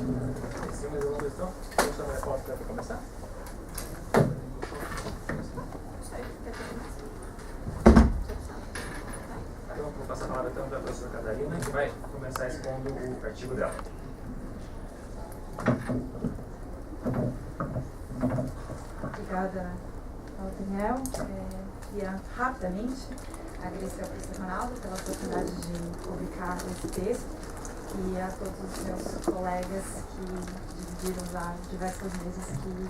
Sim, mais alguma questão? Vamos chamar a repórter para começar? Então, vou passar a palavra então para a professora Catarina, que vai começar expondo o artigo dela. Obrigada ao Daniel. Queria rapidamente agradecer ao professor Ronaldo pela oportunidade de publicar esse texto e a todos os meus colegas que dividiram já diversas vezes que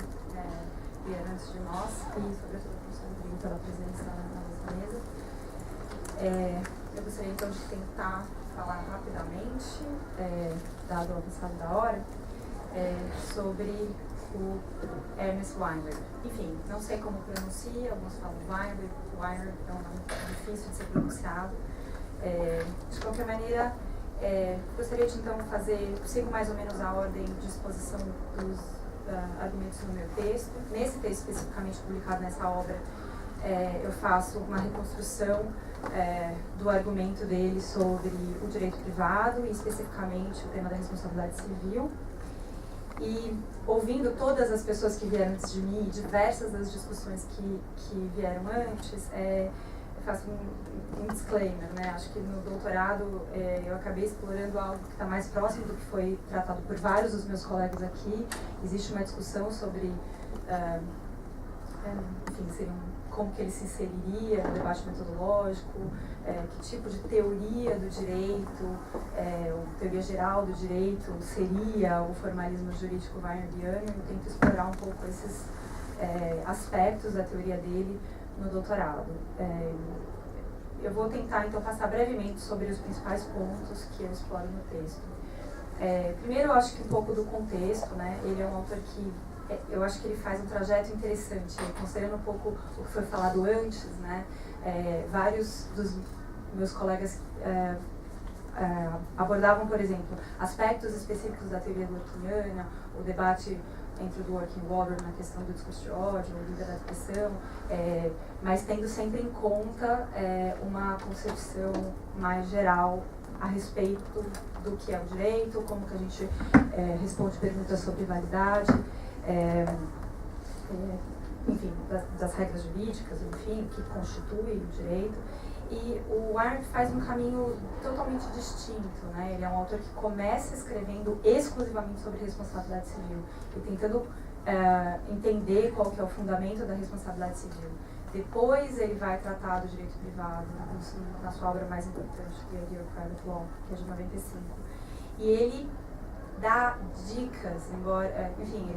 vieram antes de nós e, sobretudo, ao professor Rodrigo pela presença na nossa mesa. Eu gostaria então de tentar falar rapidamente, dado o avançado da hora, sobre o Ernest Weinberg. Enfim, não sei como pronuncia, alguns falam Weinberg é um nome difícil de ser pronunciado. De qualquer maneira, gostaria de então sigo mais ou menos a ordem de exposição dos argumentos no meu texto. Nesse texto especificamente publicado nessa obra, eu faço uma reconstrução do argumento dele sobre o direito privado e especificamente o tema da responsabilidade civil. E ouvindo todas as pessoas que vieram antes de mim, diversas das discussões que vieram antes, eu faço um disclaimer, né? Acho que no doutorado eu acabei explorando algo que está mais próximo do que foi tratado por vários dos meus colegas aqui. Existe uma discussão sobre, enfim, como que ele se inseriria no debate metodológico, que tipo de teoria do direito, ou teoria geral do direito seria o formalismo jurídico weinbergiano. Eu tento explorar um pouco esses aspectos da teoria dele no doutorado. Eu vou tentar, então, passar brevemente sobre os principais pontos que eu exploro no texto. Primeiro, eu acho que um pouco do contexto, né? Ele é um autor que eu acho que ele faz um trajeto interessante, considerando um pouco o que foi falado antes, né? Vários dos meus colegas abordavam, por exemplo, aspectos específicos da teoria dworkiniana, o debate entre o Dworkin e o Wahlberg na questão do discurso de ódio, o livre da expressão, mas tendo sempre em conta uma concepção mais geral a respeito do que é o direito, como que a gente responde perguntas sobre validade, enfim, das regras jurídicas, enfim, que constitui o direito. E o Weinberg faz um caminho totalmente distinto, né? Ele é um autor que começa escrevendo exclusivamente sobre responsabilidade civil e tentando entender qual que é o fundamento da responsabilidade civil. Depois ele vai tratar do direito privado, na sua obra mais importante, The Idea of Private Law, que é de 95. E ele dá dicas, embora, enfim,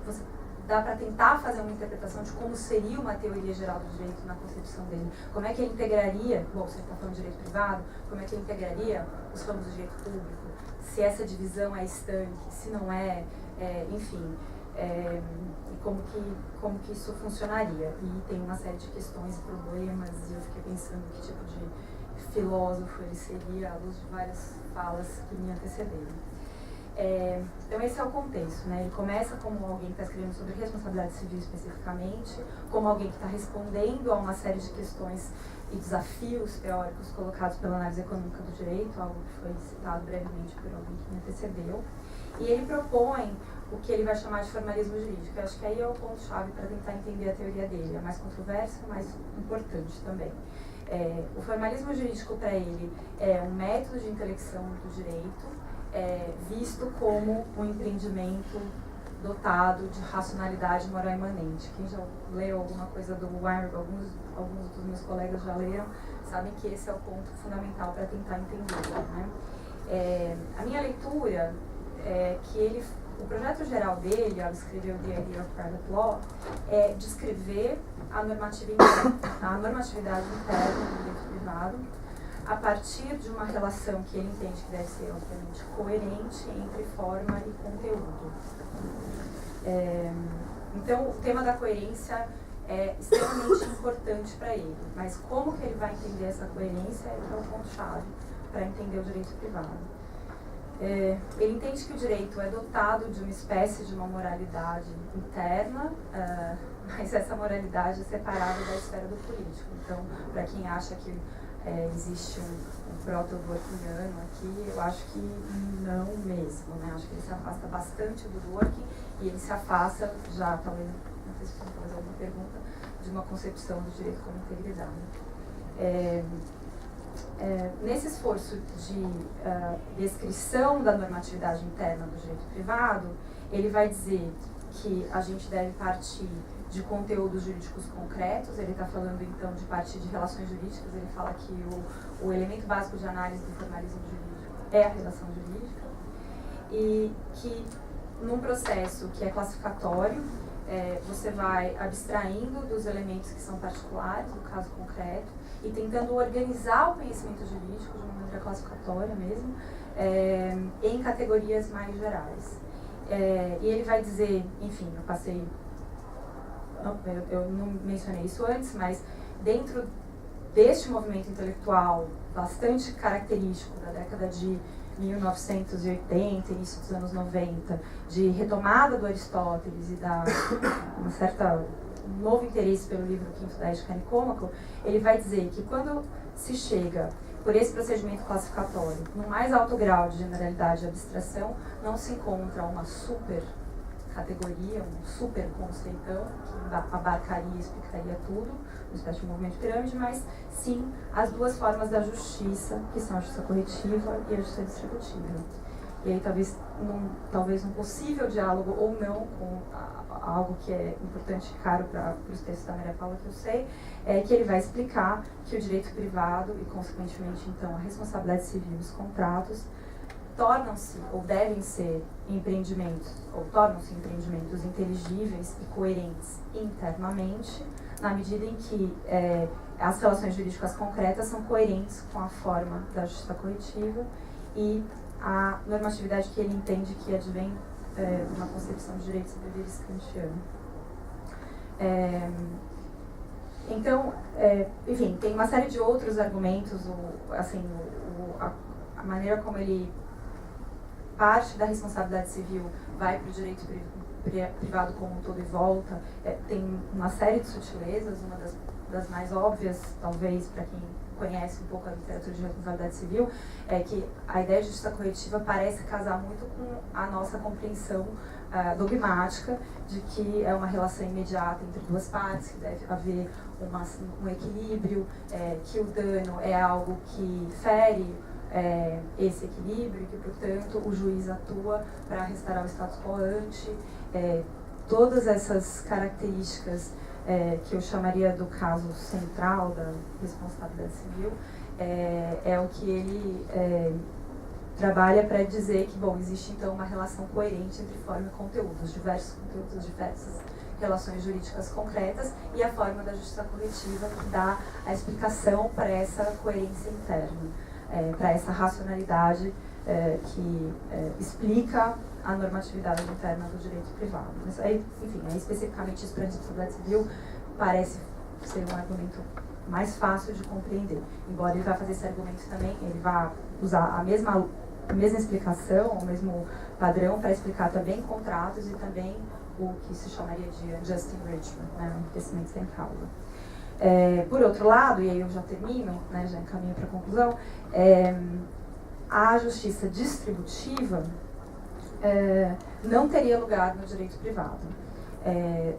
você dá para tentar fazer uma interpretação de como seria uma teoria geral do direito na concepção dele. Como é que ele integraria, bom, você está falando de direito privado, como é que ele integraria os campos do direito público, se essa divisão é estanque, se não é, enfim, e como que isso funcionaria. E tem uma série de questões e problemas, e eu fiquei pensando que tipo de filósofo ele seria, à luz de várias falas que me antecederam. Então esse é o contexto, né? Ele começa como alguém que está escrevendo sobre responsabilidade civil especificamente, como alguém que está respondendo a uma série de questões e desafios teóricos colocados pela análise econômica do direito, algo que foi citado brevemente por alguém que me antecedeu. E ele propõe o que ele vai chamar de formalismo jurídico. Eu acho que aí é o ponto-chave para tentar entender a teoria dele. É mais controverso, mas importante também. O formalismo jurídico para ele é um método de intelecção do direito, visto como um empreendimento dotado de racionalidade moral imanente. Quem já leu alguma coisa do Weinberg, alguns dos meus colegas já leram, sabem que esse é o ponto fundamental para tentar entender, né? A minha leitura é que o projeto geral dele, ao escrever o The Idea of Private Law, é descrever a normatividade interna do direito privado, a partir de uma relação que ele entende que deve ser, obviamente, coerente entre forma e conteúdo. Então, o tema da coerência é extremamente importante para ele, mas como que ele vai entender essa coerência é o ponto-chave para entender o direito privado. Ele entende que o direito é dotado de uma espécie de uma moralidade interna, mas essa moralidade é separada da esfera do político. Então, para quem acha que existe um proto-dworkiniano aqui, eu acho que não mesmo, né? Acho que ele se afasta bastante do Dworkin e ele se afasta já, talvez, não sei se você fazer alguma pergunta, de uma concepção do direito como integridade. Nesse esforço de descrição da normatividade interna do direito privado, ele vai dizer que a gente deve partir de conteúdos jurídicos concretos. Ele está falando então de partir de relações jurídicas. Ele fala que o elemento básico de análise do formalismo jurídico é a relação jurídica, e que num processo que é classificatório, você vai abstraindo dos elementos que são particulares do caso concreto e tentando organizar o conhecimento jurídico de uma maneira classificatória mesmo, em categorias mais gerais. E ele vai dizer, enfim, eu não mencionei isso antes, mas dentro deste movimento intelectual bastante característico da década de 1980, início dos anos 90, de retomada do Aristóteles e um novo interesse pelo livro Quinto da Ética Nicômaco, ele vai dizer que quando se chega por esse procedimento classificatório, no mais alto grau de generalidade e abstração, não se encontra uma super categoria, um super conceitão que abarcaria e explicaria tudo, uma espécie de movimento de pirâmide, mas sim as duas formas da justiça, que são a justiça corretiva e a justiça distributiva. E aí talvez um possível diálogo ou não com algo que é importante e caro para os textos da Maria Paula, que eu sei, é que ele vai explicar que o direito privado e, consequentemente, então, a responsabilidade civil e os contratos tornam-se ou devem ser empreendimentos, ou tornam-se empreendimentos inteligíveis e coerentes internamente, na medida em que as relações jurídicas concretas são coerentes com a forma da justiça corretiva e a normatividade que ele entende que advém de uma concepção de direitos e deveres kantiano. Então, enfim, tem uma série de outros argumentos, a maneira como ele parte da responsabilidade civil vai para o direito privado como um todo e volta, tem uma série de sutilezas. Uma das mais óbvias, talvez, para quem conhece um pouco a literatura de responsabilidade civil, é que a ideia de justiça corretiva parece casar muito com a nossa compreensão dogmática de que é uma relação imediata entre duas partes, que deve haver um equilíbrio, que o dano é algo que fere esse equilíbrio e que, portanto, o juiz atua para restaurar o status quo ante. Todas essas características que eu chamaria do caso central da responsabilidade civil, é o que ele trabalha para dizer que, bom, existe então uma relação coerente entre forma e conteúdo, diversas relações jurídicas concretas, e a forma da justiça corretiva que dá a explicação para essa coerência interna, para essa racionalidade que explica a normatividade interna do direito privado. Mas aí, enfim, especificamente isso para a responsabilidade civil parece ser um argumento mais fácil de compreender. Embora ele vá fazer esse argumento também, ele vai usar a mesma explicação, o mesmo padrão para explicar também contratos e também o que se chamaria de unjust enrichment, né, enriquecimento sem causa. Por outro lado, e aí eu já termino, né, já encaminho para a conclusão, a justiça distributiva não teria lugar no direito privado,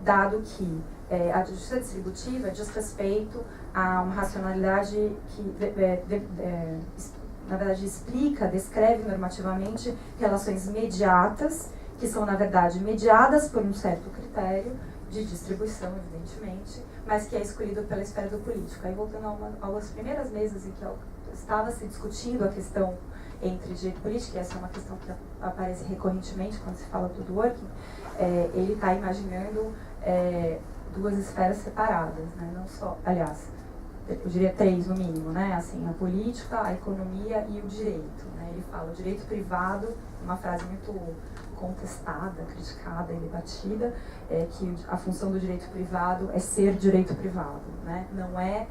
dado que a justiça distributiva diz respeito a uma racionalidade que, na verdade, descreve normativamente relações mediatas, que são, na verdade, mediadas por um certo critério de distribuição, evidentemente, mas que é escolhido pela esfera do político. Aí, voltando a umas primeiras mesas em que estava se discutindo a questão entre direito político, e essa é uma questão que aparece recorrentemente quando se fala do Dworkin, ele está imaginando duas esferas separadas, né? Não só, aliás, eu diria três no mínimo, né? Assim, a política, a economia e o direito, né? Ele fala o direito privado, uma frase muito contestada, criticada e debatida, que a função do direito privado é ser direito privado, né? Não é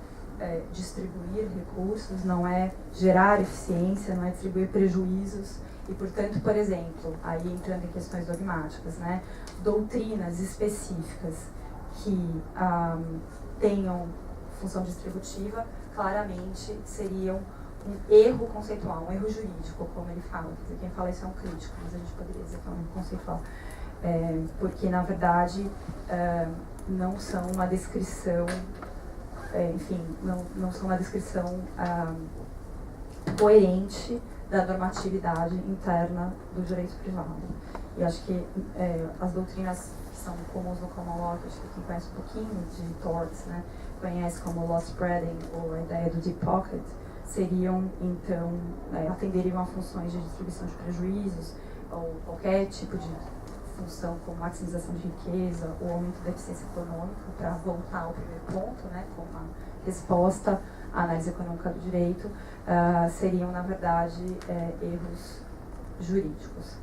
distribuir recursos, não é gerar eficiência, não é distribuir prejuízos e, portanto, por exemplo, aí entrando em questões dogmáticas, né, doutrinas específicas que tenham função distributiva claramente seriam um erro conceitual, um erro jurídico, como ele fala. Quer dizer, quem fala isso é um crítico, mas a gente poderia dizer que é um erro conceitual. Porque, na verdade, não são uma descrição, não são uma descrição coerente da normatividade interna do direito privado. E acho que as doutrinas que são comuns no common law, que acho que quem conhece um pouquinho de torts, né, conhece como law spreading ou a ideia do deep pocket, seriam, então, atenderiam a funções de distribuição de prejuízos ou qualquer tipo de função como maximização de riqueza ou aumento da eficiência econômica, para voltar ao primeiro ponto, né, como a resposta à análise econômica do direito, seriam, na verdade, erros jurídicos.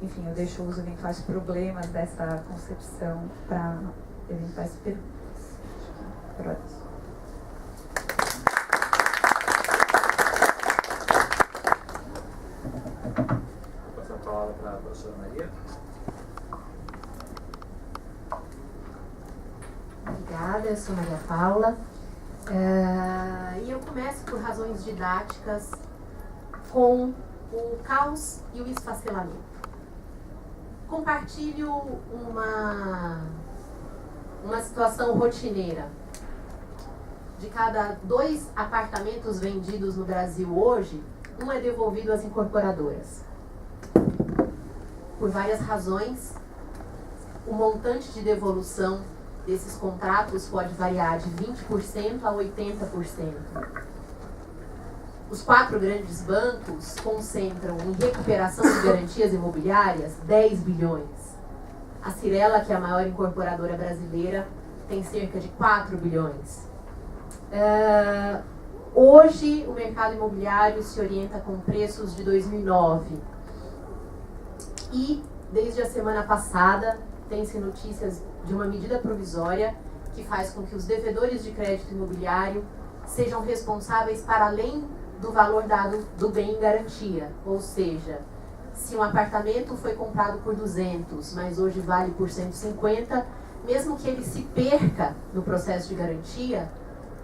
Enfim, eu deixo os eventuais problemas dessa concepção para eventuais perguntas. Agradeço. Vou passar a palavra para a professora Maria. Obrigada, eu sou Maria Paula. E eu começo por razões didáticas com o caos e o esfacelamento. Compartilho uma situação rotineira. De cada 2 apartamentos vendidos no Brasil hoje, um é devolvido às incorporadoras. Por várias razões, o montante de devolução desses contratos pode variar de 20% a 80%. Os 4 grandes bancos concentram em recuperação de garantias imobiliárias 10 bilhões. A Cyrela, que é a maior incorporadora brasileira, tem cerca de 4 bilhões. Hoje, o mercado imobiliário se orienta com preços de 2009. E, desde a semana passada, tem-se notícias de uma medida provisória que faz com que os devedores de crédito imobiliário sejam responsáveis para além do valor dado do bem em garantia. Ou seja, se um apartamento foi comprado por 200, mas hoje vale por 150, mesmo que ele se perca no processo de garantia,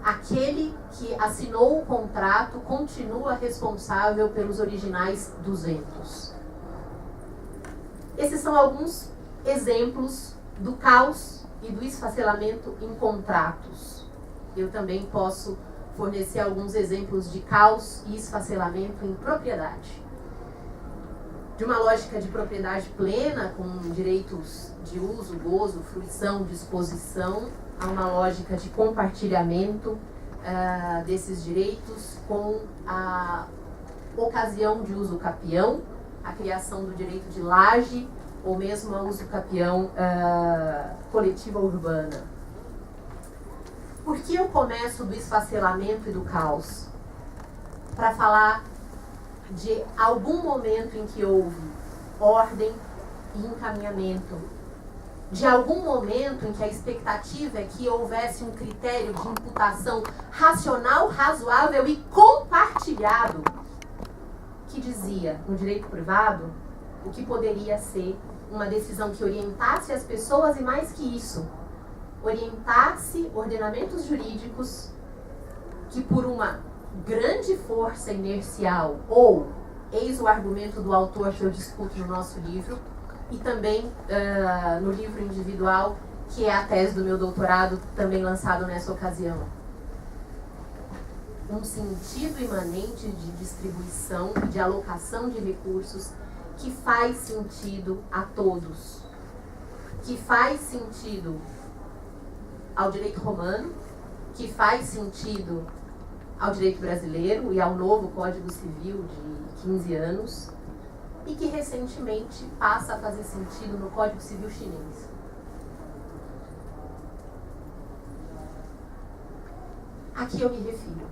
aquele que assinou o contrato continua responsável pelos originais 200. Esses são alguns exemplos do caos e do esfacelamento em contratos. Eu também posso fornecer alguns exemplos de caos e esfacelamento em propriedade. De uma lógica de propriedade plena, com direitos de uso, gozo, fruição, disposição, a uma lógica de compartilhamento desses direitos com a ocasião de uso capião, a criação do direito de laje, ou mesmo a uso capião coletiva urbana. Por que eu começo do esfacelamento e do caos? Para falar de algum momento em que houve ordem e encaminhamento, de algum momento em que a expectativa é que houvesse um critério de imputação racional, razoável e compartilhado, que dizia, no direito privado, o que poderia ser uma decisão que orientasse as pessoas e, mais que isso, orientasse ordenamentos jurídicos que, por uma grande força inercial, ou, eis o argumento do autor que eu discuto no nosso livro, e também no livro individual, que é a tese do meu doutorado, também lançado nessa ocasião. Um sentido imanente de distribuição e de alocação de recursos que faz sentido a todos, que faz sentido ao direito romano, que faz sentido ao direito brasileiro e ao novo Código Civil de 15 anos, e que recentemente passa a fazer sentido no Código Civil chinês. A que eu me refiro?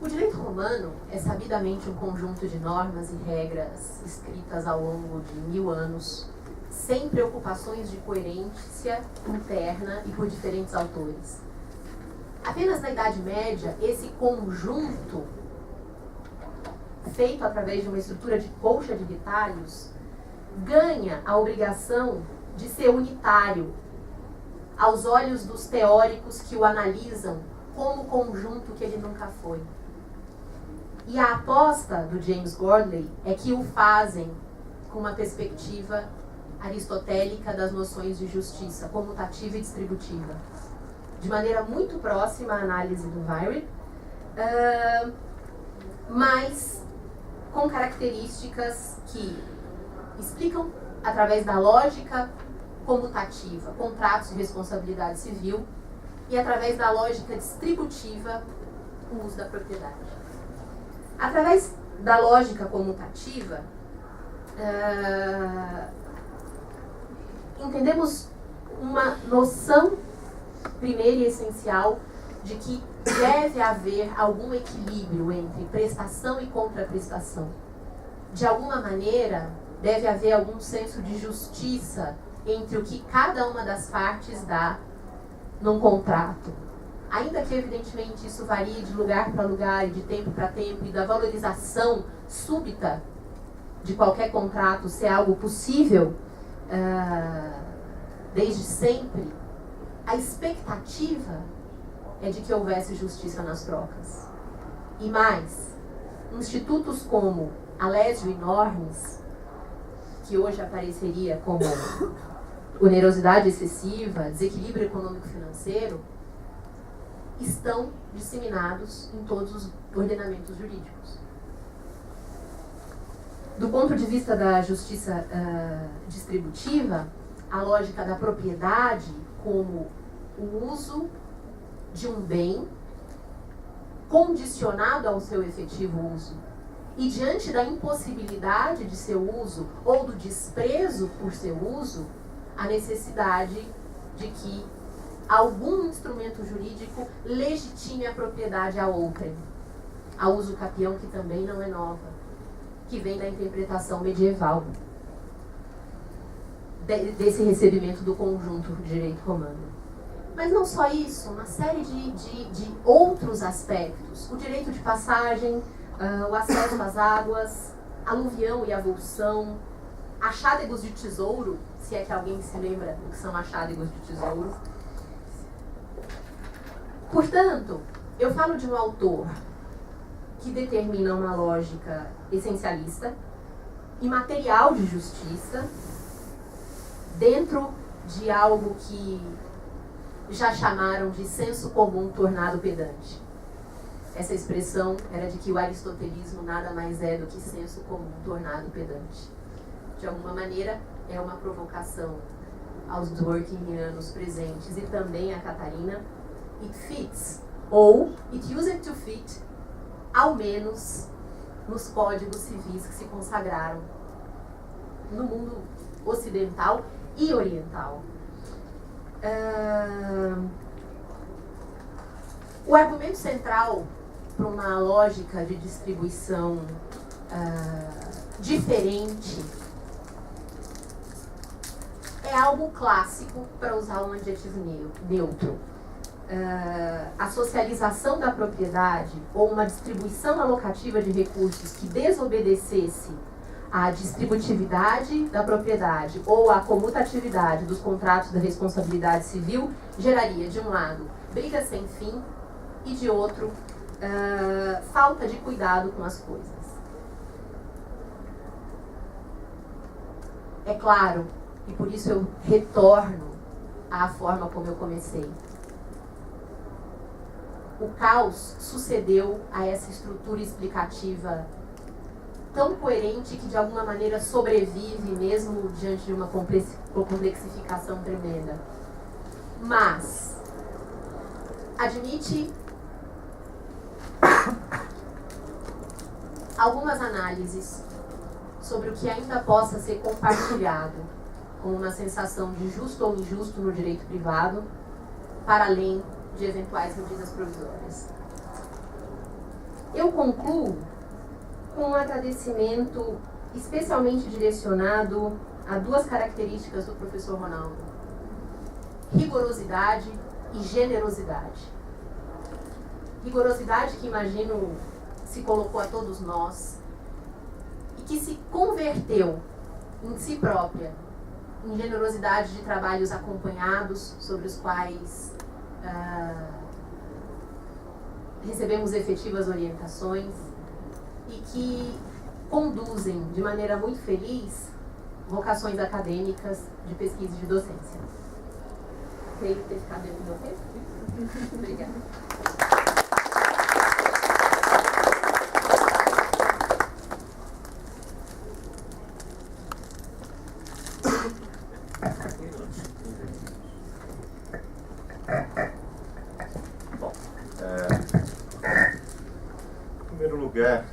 O direito romano é sabidamente um conjunto de normas e regras escritas ao longo de 1000 anos, sem preocupações de coerência interna e por diferentes autores. Apenas na Idade Média, esse conjunto, feito através de uma estrutura de colcha de retalhos, ganha a obrigação de ser unitário aos olhos dos teóricos que o analisam como conjunto que ele nunca foi. E a aposta do James Gordley é que o fazem com uma perspectiva aristotélica das noções de justiça, comutativa e distributiva, de maneira muito próxima à análise do Weyrich, mas com características que explicam, através da lógica comutativa, contratos de responsabilidade civil, e através da lógica distributiva, o uso da propriedade. Através da lógica comutativa, entendemos uma noção primeira e essencial de que deve haver algum equilíbrio entre prestação e contraprestação. De alguma maneira, deve haver algum senso de justiça entre o que cada uma das partes dá num contrato. Ainda que, evidentemente, isso varie de lugar para lugar, e de tempo para tempo, e da valorização súbita de qualquer contrato ser algo possível desde sempre, a expectativa é de que houvesse justiça nas trocas. E mais, institutos como Alessio e Normes, que hoje apareceria como onerosidade excessiva, desequilíbrio econômico-financeiro, estão disseminados em todos os ordenamentos jurídicos. Do ponto de vista da justiça distributiva, a lógica da propriedade como o uso de um bem condicionado ao seu efetivo uso. E diante da impossibilidade de seu uso ou do desprezo por seu uso, a necessidade de que algum instrumento jurídico legitime a propriedade a outrem. A uso capião, que também não é nova, que vem da interpretação medieval desse recebimento do conjunto do direito romano. Mas não só isso, uma série de outros aspectos. O direito de passagem, o acesso às águas, aluvião e avulsão, achádegos de tesouro, se é que alguém se lembra do que são achádegos de tesouro. Portanto, eu falo de um autor que determina uma lógica essencialista e material de justiça dentro de algo que já chamaram de senso comum tornado pedante. Essa expressão era de que o aristotelismo nada mais é do que senso comum tornado pedante. De alguma maneira, é uma provocação aos Dworkinianos presentes e também a Catarina. It fits, ou it used to fit, ao menos nos códigos civis que se consagraram no mundo ocidental e oriental. O argumento central para uma lógica de distribuição diferente é algo clássico, para usar um adjetivo neutro. A socialização da propriedade ou uma distribuição alocativa de recursos que desobedecesse à distributividade da propriedade ou à comutatividade dos contratos da responsabilidade civil geraria, de um lado, briga sem fim e, de outro, falta de cuidado com as coisas. É claro, e por isso eu retorno à forma como eu comecei. O caos sucedeu a essa estrutura explicativa tão coerente que de alguma maneira sobrevive mesmo diante de uma complexificação tremenda. Mas admite algumas análises sobre o que ainda possa ser compartilhado como uma sensação de justo ou injusto no direito privado, para além de eventuais medidas provisórias. Eu concluo com um agradecimento especialmente direcionado a duas características do professor Ronaldo: rigorosidade e generosidade. Rigorosidade que imagino se colocou a todos nós e que se converteu em si própria em generosidade de trabalhos acompanhados, sobre os quais recebemos efetivas orientações e que conduzem de maneira muito feliz vocações acadêmicas de pesquisa e de docência. Creio ter ficado dentro do meu tempo. Obrigada. Bom, em primeiro lugar,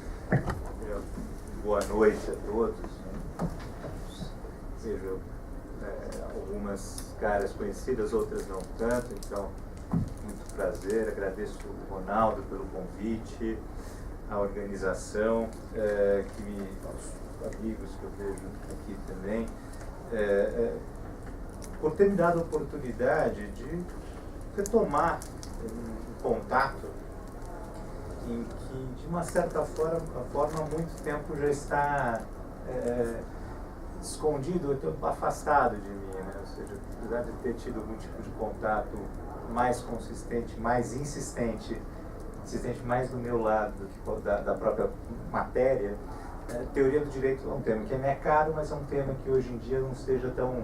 boa noite a todos. Vejo algumas caras conhecidas, outras não tanto, então, muito prazer. Agradeço o Ronaldo pelo convite, a organização, aos amigos que eu vejo aqui também, por ter me dado a oportunidade de retomar um contato em que, de uma certa forma há muito tempo já está escondido, afastado de mim, né? Ou seja, apesar de ter tido algum tipo de contato mais consistente, mais insistente mais do meu lado do que da própria matéria, teoria do direito é um tema que é caro, mas é um tema que hoje em dia não seja tão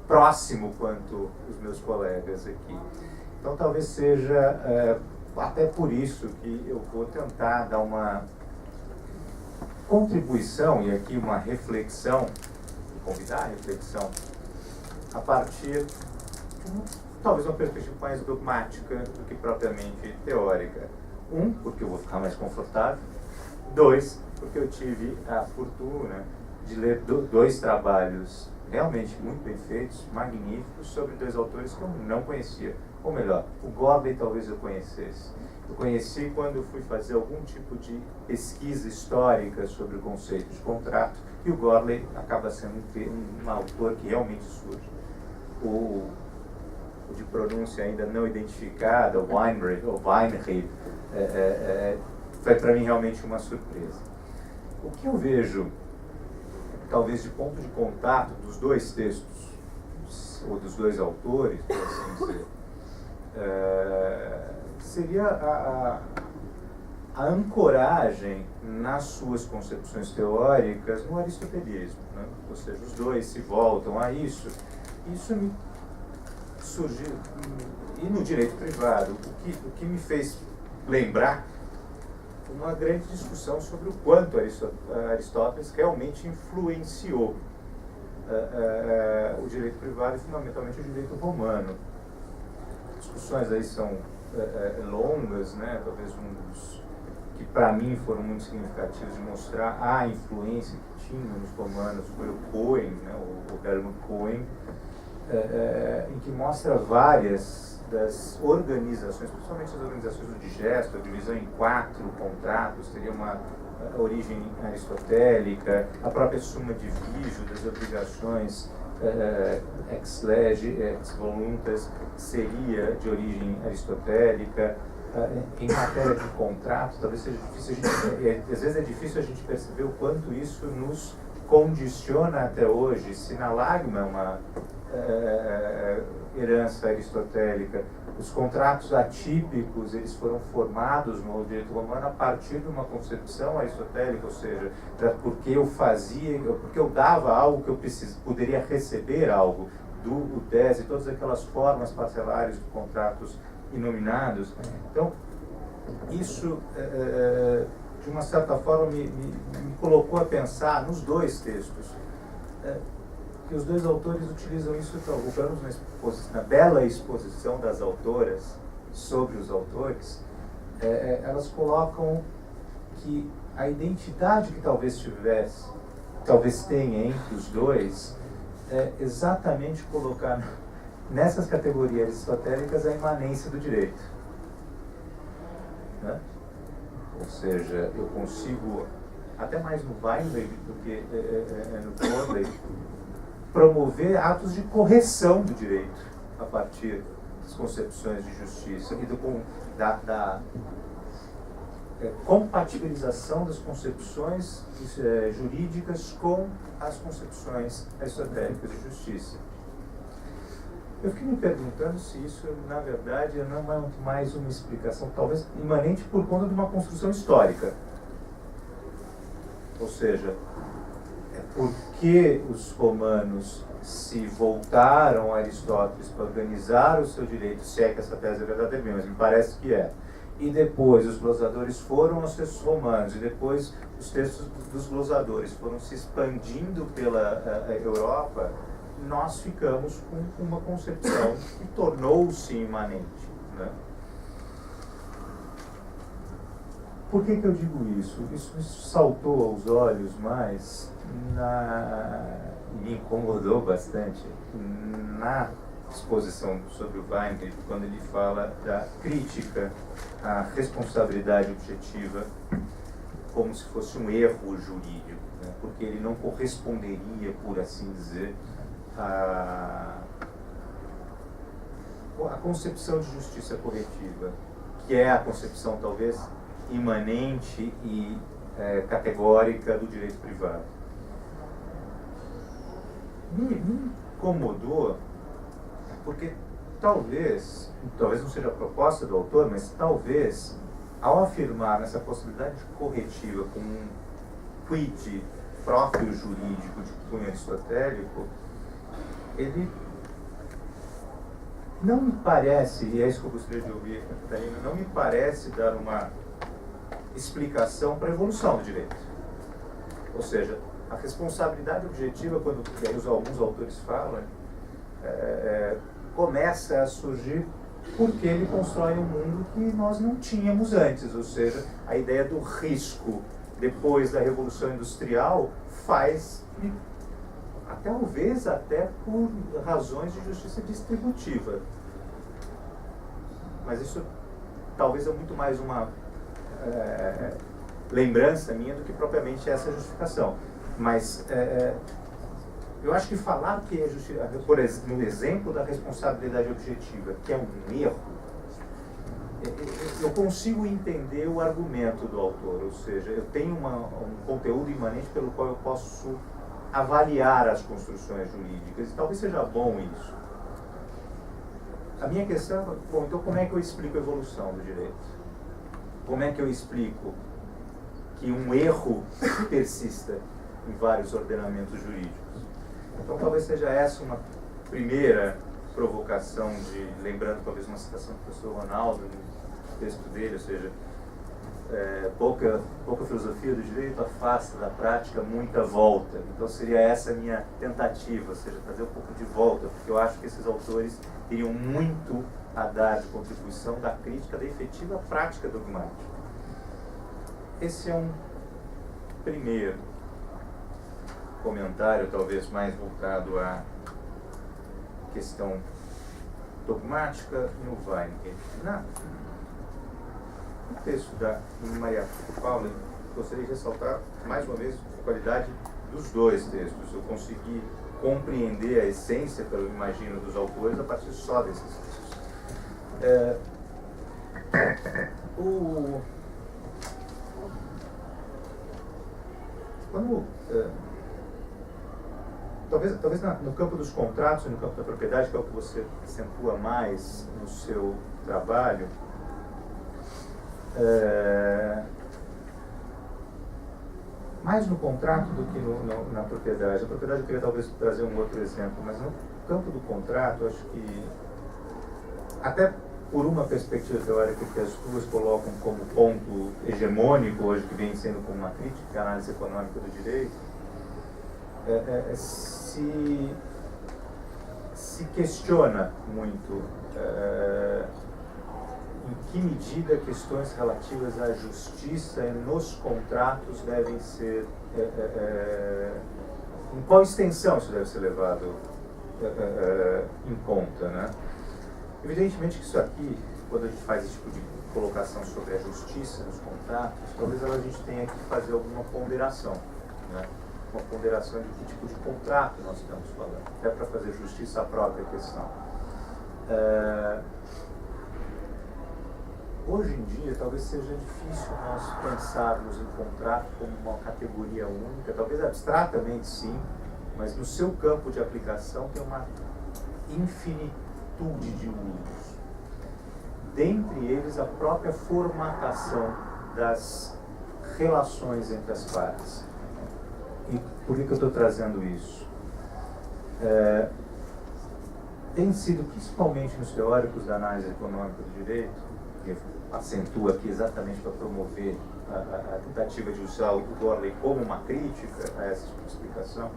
próximo quanto os meus colegas aqui. Então talvez seja até por isso que eu vou tentar dar uma contribuição e aqui uma reflexão, convidar a reflexão, a partir de talvez uma perspectiva mais dogmática do que propriamente teórica. Porque eu vou ficar mais confortável. 2, porque eu tive a fortuna de ler dois trabalhos realmente muito bem feitos, magníficos, sobre dois autores que eu não conhecia. Ou melhor, o Gorley talvez eu conhecesse. Eu conheci quando eu fui fazer algum tipo de pesquisa histórica sobre o conceito de contrato, e o Gorley acaba sendo um autor que realmente surge. O de pronúncia ainda não identificada, o Weinreib, foi para mim realmente uma surpresa. O que eu vejo, talvez de ponto de contato dos dois textos, ou dos dois autores, por assim dizer, seria a ancoragem nas suas concepções teóricas no aristotelismo, né? Ou seja, os dois se voltam a isso. Isso me surgiu, e no direito privado, o que me fez lembrar uma grande discussão sobre o quanto Aristóteles realmente influenciou o direito privado e fundamentalmente o direito romano. As discussões aí são longas, né? Talvez um dos que para mim foram muito significativos de mostrar a influência que tinha nos romanos foi o Cohen, né? o Helmut Cohen, em que mostra várias das organizações, principalmente as organizações do digesto, a divisão em 4 contratos, teria uma origem aristotélica, a própria summa divisio das obrigações ex lege, ex voluntas, seria de origem aristotélica. Em matéria de contrato, talvez seja difícil às vezes é difícil a gente perceber o quanto isso nos condiciona até hoje. Sinalagma é uma herança aristotélica. Os contratos atípicos, eles foram formados no direito romano a partir de uma concepção aristotélica, ou seja, porque eu dava algo que eu poderia receber algo, do tese, todas aquelas formas parcelares de contratos inominados. Então, isso, de uma certa forma, me colocou a pensar nos dois textos, que os dois autores utilizam isso, pelo menos na bela exposição das autoras sobre os autores, elas colocam que a identidade que talvez tenha entre os dois é exatamente colocar nessas categorias aristotélicas a imanência do direito, né? Ou seja, eu consigo, até mais no Weinreib do que no Gorley, promover atos de correção do direito a partir das concepções de justiça e compatibilização das concepções jurídicas com as concepções esotéricas de justiça. Eu fiquei me perguntando se isso, na verdade, não é mais uma explicação, talvez imanente por conta de uma construção histórica. Ou seja, por que os romanos se voltaram a Aristóteles para organizar o seu direito, se é que essa tese é verdadeira, mas me parece que é. E depois os glosadores foram aos textos romanos, e depois os textos dos glosadores foram se expandindo pela Europa, nós ficamos com uma concepção que tornou-se imanente, né? Por que eu digo isso? Isso saltou aos olhos mais e me incomodou bastante na exposição sobre o Weinberg, quando ele fala da crítica à responsabilidade objetiva como se fosse um erro jurídico, né? Porque ele não corresponderia, por assim dizer, à concepção de justiça corretiva, que é a concepção talvez imanente e categórica do direito privado. Me incomodou porque talvez não seja a proposta do autor, mas talvez, ao afirmar essa possibilidade corretiva como um quid próprio jurídico de cunho aristotélico, ele não me parece, e é isso que eu gostaria de ouvir, Catarina, não me parece dar uma explicação para a evolução do direito. Ou seja, a responsabilidade objetiva, quando alguns autores falam, começa a surgir porque ele constrói um mundo que nós não tínhamos antes. Ou seja, a ideia do risco depois da Revolução Industrial faz, talvez até por razões de justiça distributiva. Mas isso talvez é muito mais uma lembrança minha do que propriamente essa justificação. Mas eu acho que falar que é justiça, por exemplo, no exemplo da responsabilidade objetiva, que é um erro, eu consigo entender o argumento do autor, ou seja, eu tenho um conteúdo imanente pelo qual eu posso avaliar as construções jurídicas, e talvez seja bom isso. A minha questão é, bom, então como é que eu explico a evolução do direito? Como é que eu explico que um erro persista em vários ordenamentos jurídicos? Então talvez seja essa uma primeira provocação, lembrando talvez uma citação do professor Ronaldo no texto dele, ou seja, pouca filosofia do direito afasta da prática muita volta. Então seria essa a minha tentativa, ou seja, trazer um pouco de volta, porque eu acho que esses autores teriam muito a dar de contribuição da crítica da efetiva prática dogmática. Esse é um primeiro comentário, talvez mais voltado à questão dogmática no Weinberg. No texto da Maria Paula, gostaria de ressaltar mais uma vez a qualidade dos dois textos. Eu consegui compreender a essência, pelo imagino, dos autores a partir só desses textos. Talvez no campo dos contratos e no campo da propriedade, que é o que você acentua mais no seu trabalho, mais no contrato do que na propriedade. A propriedade eu queria talvez trazer um outro exemplo, mas no campo do contrato, acho que, até por uma perspectiva teórica que as duas colocam como ponto hegemônico hoje, que vem sendo como uma crítica à análise econômica do direito, se questiona muito em que medida questões relativas à justiça nos contratos devem ser, em qual extensão isso deve ser levado em conta, né? Evidentemente que isso aqui, quando a gente faz esse tipo de colocação sobre a justiça nos contratos, talvez a gente tenha que fazer alguma ponderação, né? Uma ponderação de que tipo de contrato nós estamos falando, até para fazer justiça à própria questão. hoje em dia, talvez seja difícil nós pensarmos em contrato como uma categoria única, talvez abstratamente sim, mas no seu campo de aplicação tem uma infinitude de usos. Dentre eles, a própria formatação das relações entre as partes. E por que eu estou trazendo isso? Tem sido, principalmente nos teóricos da análise econômica do direito, que acentua aqui exatamente para promover a tentativa de usar o Gorley como uma crítica a essa explicação,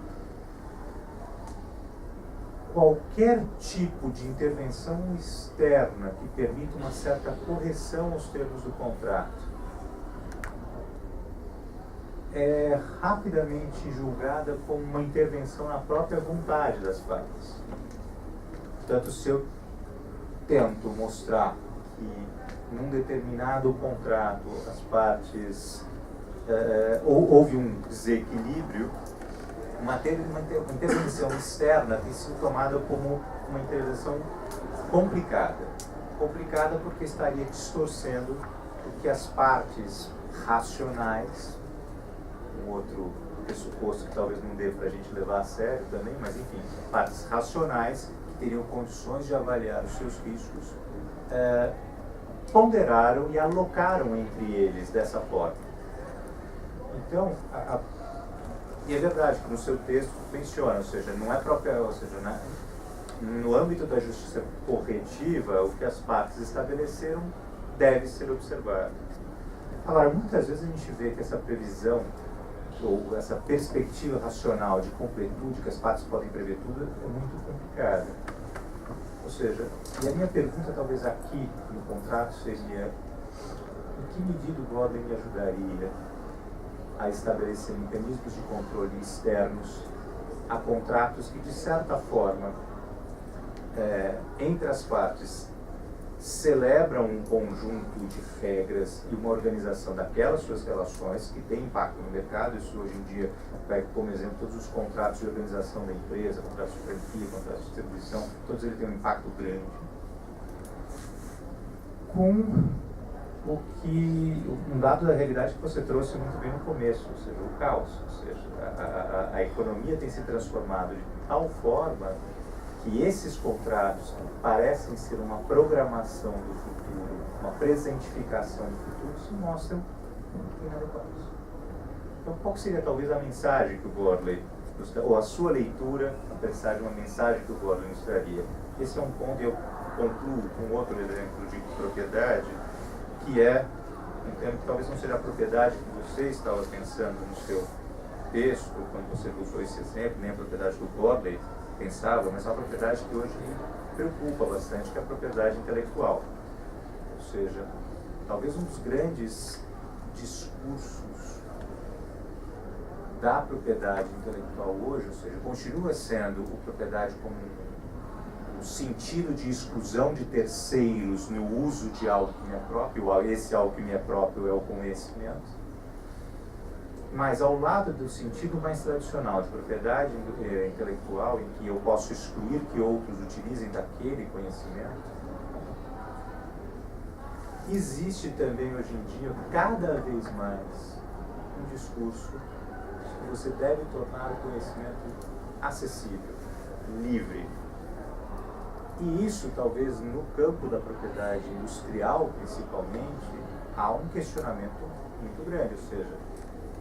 qualquer tipo de intervenção externa que permita uma certa correção aos termos do contrato é rapidamente julgada como uma intervenção na própria vontade das partes. Portanto, se eu tento mostrar que num determinado contrato as partes houve um desequilíbrio, uma intervenção externa tem sido tomada como uma intervenção complicada. Complicada porque estaria distorcendo o que as partes racionais, um outro pressuposto que talvez não dê para a gente levar a sério também, mas enfim, partes racionais que teriam condições de avaliar os seus riscos, ponderaram e alocaram entre eles dessa forma. Então, e é verdade que no seu texto menciona, ou seja, não é própria, ou seja, no âmbito da justiça corretiva, o que as partes estabeleceram deve ser observado. Agora, muitas vezes a gente vê que essa previsão, ou essa perspectiva racional de completude, que as partes podem prever tudo, é muito complicada. Ou seja, e a minha pergunta talvez aqui no contrato seria: em que medida o Gorley me ajudaria a estabelecer mecanismos de controle externos a contratos que, de certa forma, entre as partes, celebram um conjunto de regras e uma organização daquelas suas relações que tem impacto no mercado? Isso hoje em dia vai como exemplo todos os contratos de organização da empresa, contratos de franquia, contratos de distribuição, todos eles têm um impacto grande. Com um dado da realidade que você trouxe muito bem no começo, ou seja, o caos, ou seja, a economia tem se transformado de tal forma que esses contratos que parecem ser uma programação do futuro, uma presentificação do futuro, se mostram inadequados. Então, qual seria talvez a mensagem que o Gorley, ou a sua leitura, apesar de uma mensagem que o Gorley nos traria? Esse é um ponto, e eu concluo com outro exemplo de propriedade, que é um termo que talvez não seja a propriedade que você estava pensando no seu texto, quando você usou esse exemplo, nem a propriedade do Gorley pensava, mas é uma propriedade que hoje me preocupa bastante, que é a propriedade intelectual. Ou seja, talvez um dos grandes discursos da propriedade intelectual hoje, ou seja, continua sendo a propriedade como um sentido de exclusão de terceiros no uso de algo que me é próprio, esse algo que me é próprio é o conhecimento. Mas ao lado do sentido mais tradicional de propriedade intelectual, em que eu posso excluir que outros utilizem daquele conhecimento, existe também hoje em dia, cada vez mais, um discurso que você deve tornar o conhecimento acessível, livre. E isso, talvez, no campo da propriedade industrial, principalmente, há um questionamento muito grande, ou seja,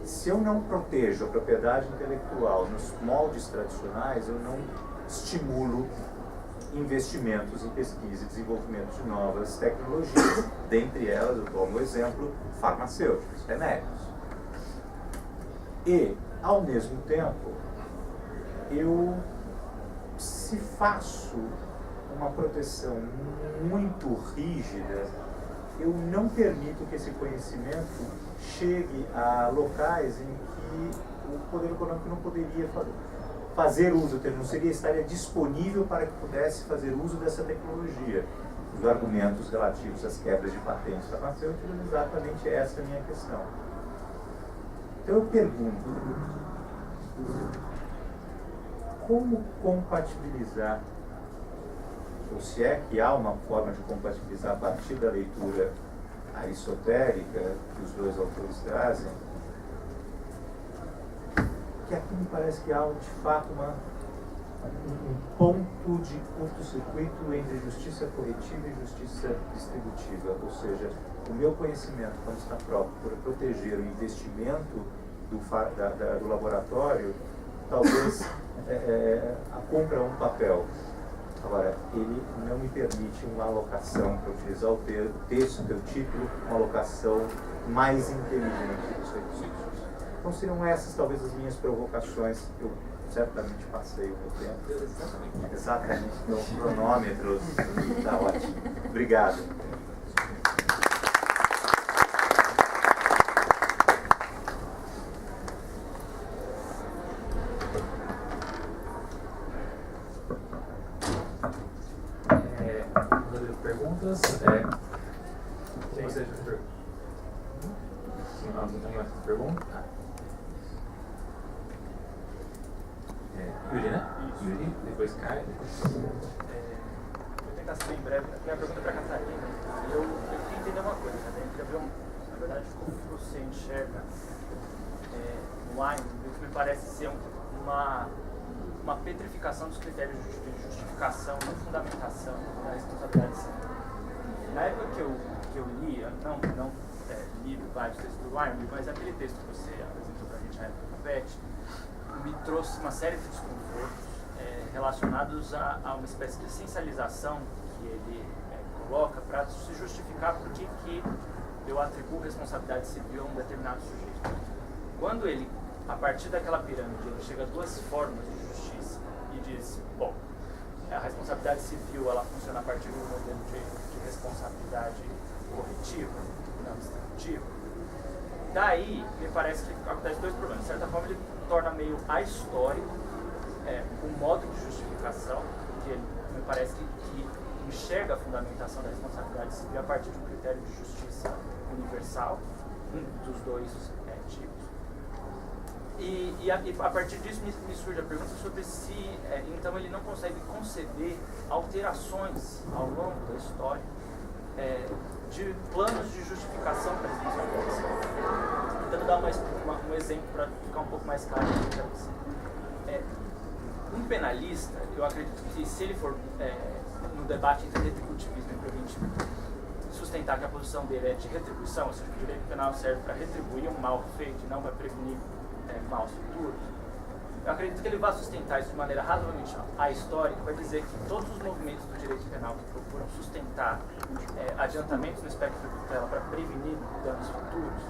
se eu não protejo a propriedade intelectual nos moldes tradicionais, eu não estimulo investimentos em pesquisa e desenvolvimento de novas tecnologias. Dentre elas, eu tomo o exemplo, farmacêuticos, remédios. E, ao mesmo tempo, se faço uma proteção muito rígida, eu não permito que esse conhecimento chegue a locais em que o poder econômico não poderia fazer uso, estaria disponível para que pudesse fazer uso dessa tecnologia. Os argumentos relativos às quebras de patentes farmacêuticas, exatamente essa é a minha questão. Então eu pergunto, como compatibilizar, ou se é que há uma forma de compatibilizar a partir da leitura aristotélica que os dois autores trazem, que aqui me parece que há de fato um ponto de curto-circuito entre justiça corretiva e justiça distributiva, ou seja, o meu conhecimento, quando está próprio para proteger o investimento do laboratório, talvez compra um papel. Agora, ele não me permite uma alocação, para utilizar o texto, o título, uma alocação mais inteligente dos recursos. Então seriam essas talvez as minhas provocações. Eu certamente passei o meu tempo. Exatamente. Então o cronômetro está ótimo. Obrigado. Perguntas? Quem você já perguntou? Não tem mais pergunta? Yuri, né? Isso. Yuri, depois Caio, depois... Vou tentar ser bem breve. A minha pergunta é para a Catarina. Eu queria entender uma coisa, né? Eu queria ver, na verdade, como você enxerga no Wine, o que me parece ser uma petrificação dos critérios de justificação e fundamentação da responsabilidade civil. Na época que eu li, não li vários textos do Wine, mas aquele texto que você apresentou para a gente na época do PET, me trouxe uma série de desconfortos relacionados a uma espécie de essencialização que ele coloca para se justificar por que eu atribuo responsabilidade civil a um determinado sujeito. Quando ele, a partir daquela pirâmide, ele chega a duas formas de justiça e diz, bom, a responsabilidade civil ela funciona a partir do modelo de responsabilidade corretiva, não distributiva. Daí, me parece que acontece dois problemas. De certa forma, ele torna meio ahistórico o modo de justificação, porque ele me parece que enxerga a fundamentação da responsabilidade civil a partir de um critério de justiça universal, um dos dois tipos. E a partir disso me surge a pergunta sobre se, então, ele não consegue conceber alterações ao longo da história de planos de justificação para a responsabilidade civil. Tentando dar um exemplo para ficar um pouco mais claro do que eu quero dizer. Um penalista, eu acredito que se ele for no debate entre retributivismo e preventivismo, sustentar que a posição dele é de retribuição, ou seja, que o direito penal serve para retribuir um mal feito e não para prevenir maus futuros, eu acredito que ele vai sustentar isso de maneira razoavelmente ahistórica, vai dizer que todos os movimentos do direito penal que procuram sustentar adiantamentos no espectro de tutela para prevenir danos futuros,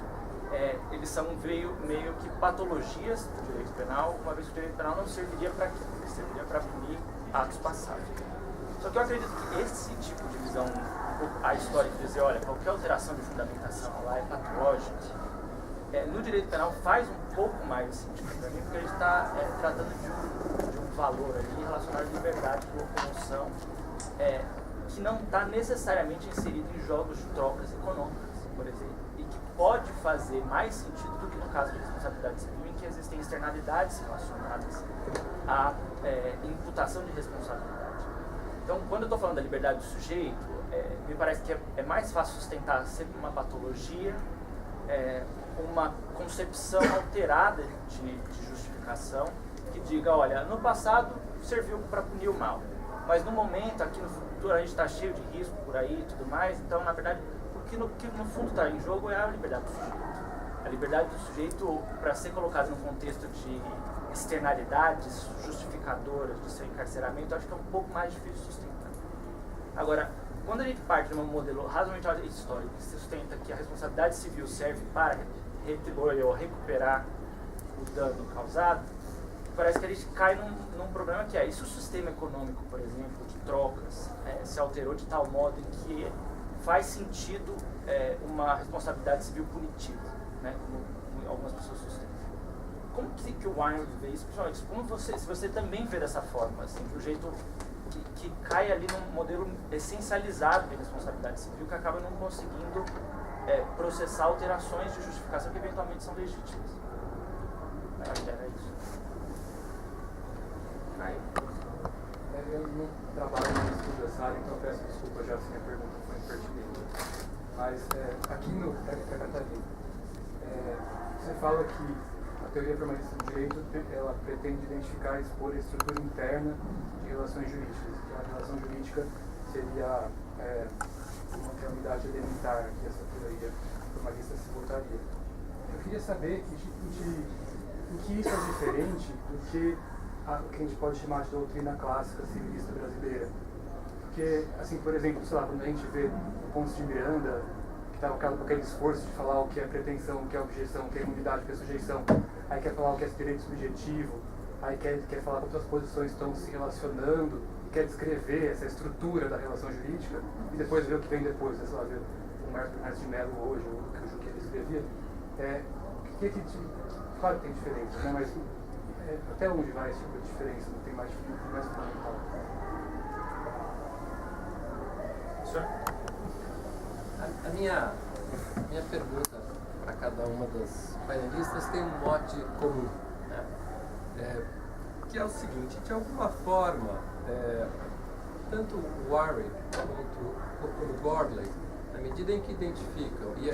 eles são meio que patologias do direito penal, uma vez que o direito penal não serviria para aquilo, ele serviria para punir atos passados. Só que eu acredito que esse tipo de visão ahistórica, de dizer, olha, qualquer alteração de fundamentação lá é patológica, no direito penal faz um pouco mais sentido para mim, porque a gente está tratando de um valor ali relacionado à liberdade de locomoção, que não está necessariamente inserido em jogos de trocas econômicas, por exemplo, e que pode fazer mais sentido do que no caso de responsabilidade civil, em que existem externalidades relacionadas à imputação de responsabilidade. Então, quando eu estou falando da liberdade do sujeito, me parece que é mais fácil sustentar sempre uma patologia, uma concepção alterada de justificação que diga, olha, no passado serviu para punir o mal, mas no momento, aqui no futuro, a gente está cheio de risco por aí e tudo mais, então, na verdade, o que no fundo está em jogo é a liberdade do sujeito. A liberdade do sujeito, para ser colocado num contexto de externalidades justificadoras de seu encarceramento, acho que é um pouco mais difícil de sustentar. Agora, quando a gente parte de um modelo razoavelmente histórico que sustenta que a responsabilidade civil serve para retribuir ou recuperar o dano causado, parece que a gente cai num problema que e se o sistema econômico, por exemplo, de trocas, se alterou de tal modo em que faz sentido uma responsabilidade civil punitiva, né, como algumas pessoas sustentam. Como que o Wine vê isso? Principalmente, se você também vê dessa forma, assim, do jeito que cai ali num modelo essencializado de responsabilidade civil que acaba não conseguindo processar alterações de justificação que eventualmente são legítimas. Acho que era isso. Eu não trabalho no estudo dessa área, então peço desculpa já se minha pergunta foi impertinente. mas aqui no Catarina, você fala que a teoria formalista do direito ela pretende identificar e expor a estrutura interna de relações jurídicas. Que a relação jurídica seria uma unidade elementar que essa teoria formalista se voltaria. Eu queria saber em que isso é diferente do que o que a gente pode chamar de doutrina clássica civilista brasileira. Porque, assim, por exemplo, sei lá, quando a gente vê o Ponce de Miranda, que estava com aquele esforço de falar o que é pretensão, o que é objeção, o que é imunidade, o que é sujeição, aí quer falar o que é direito subjetivo, aí quer falar que outras posições estão se relacionando, quer descrever essa estrutura da relação jurídica, e depois ver o que vem depois, né, sei lá, ver o Marcos de Mello hoje, ou o que o Juquet escrevia. Claro que tem diferença, né, mas até onde vai esse tipo de diferença? Não tem mais fundamental. A minha pergunta para cada uma das painelistas tem um mote comum, né? Que é o seguinte: de alguma forma, tanto o Warwick quanto o Gordley, na medida em que identificam, e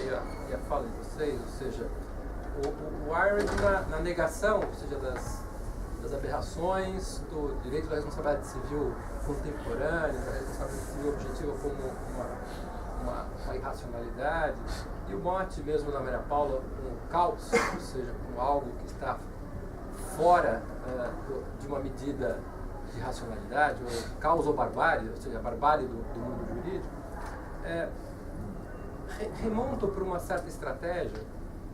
a fala de vocês, ou seja, o Warwick na negação, ou seja, das aberrações do direito da responsabilidade civil contemporânea, da responsabilidade civil objetiva como uma irracionalidade, e o mote mesmo da Maria Paula como caos, ou seja, como algo que está fora de uma medida de racionalidade, ou caos ou barbárie, ou seja, a barbárie do mundo jurídico, remontam para uma certa estratégia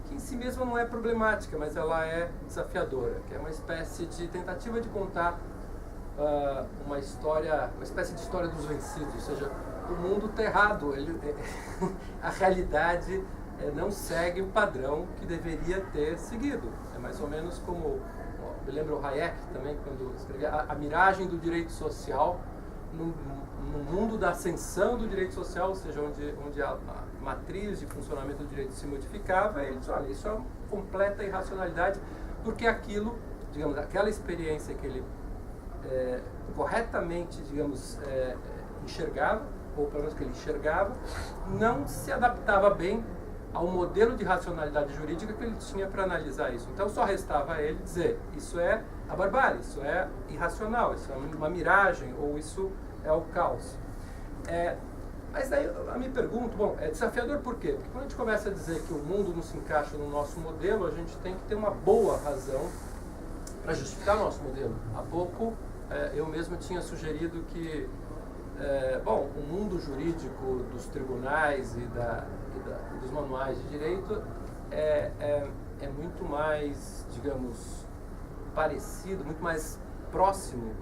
que em si mesma não é problemática, mas ela é desafiadora, que é uma espécie de tentativa de contar uma espécie de história dos vencidos, ou seja, o mundo está errado, a realidade não segue o padrão que deveria ter seguido. É mais ou menos como, me lembro o Hayek também, quando escrevia a miragem do direito social, no mundo da ascensão do direito social, ou seja, onde a matriz de funcionamento do direito se modificava, ele diz, olha, isso é uma completa irracionalidade, porque aquilo, digamos, aquela experiência que ele corretamente, digamos, enxergava, ou pelo menos que ele enxergava, não se adaptava bem ao modelo de racionalidade jurídica que ele tinha para analisar isso. Então só restava a ele dizer, isso é a barbárie, isso é irracional, isso é uma miragem, ou isso é o caos. Mas daí eu me pergunto, bom, é desafiador por quê? Porque quando a gente começa a dizer que o mundo não se encaixa no nosso modelo, a gente tem que ter uma boa razão para justificar o nosso modelo. Há pouco eu mesmo tinha sugerido que o mundo jurídico dos tribunais e dos manuais de direito é muito mais, digamos, parecido, muito mais próximo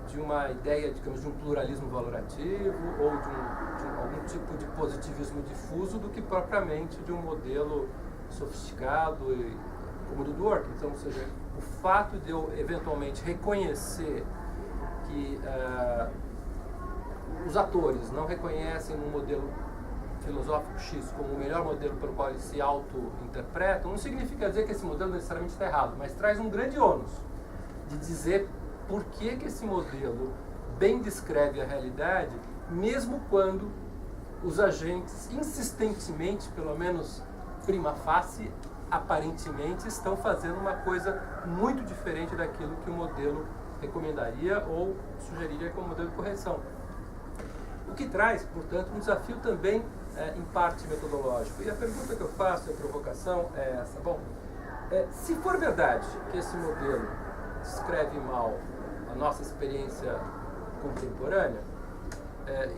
de uma ideia, digamos, de um pluralismo valorativo ou de algum tipo de positivismo difuso do que propriamente de um modelo sofisticado como o do Dworkin. Então, ou seja, o fato de eu eventualmente reconhecer que os atores não reconhecem um modelo filosófico X como o melhor modelo pelo qual eles se auto-interpretam, não significa dizer que esse modelo necessariamente está errado, mas traz um grande ônus de dizer por que esse modelo bem descreve a realidade, mesmo quando os agentes insistentemente, pelo menos prima facie, aparentemente estão fazendo uma coisa muito diferente daquilo que o modelo recomendaria ou sugeriria como modelo de correção. O que traz, portanto, um desafio também, em parte metodológico. E a pergunta que eu faço, a provocação, é essa. Bom, se for verdade que esse modelo descreve mal a nossa experiência contemporânea,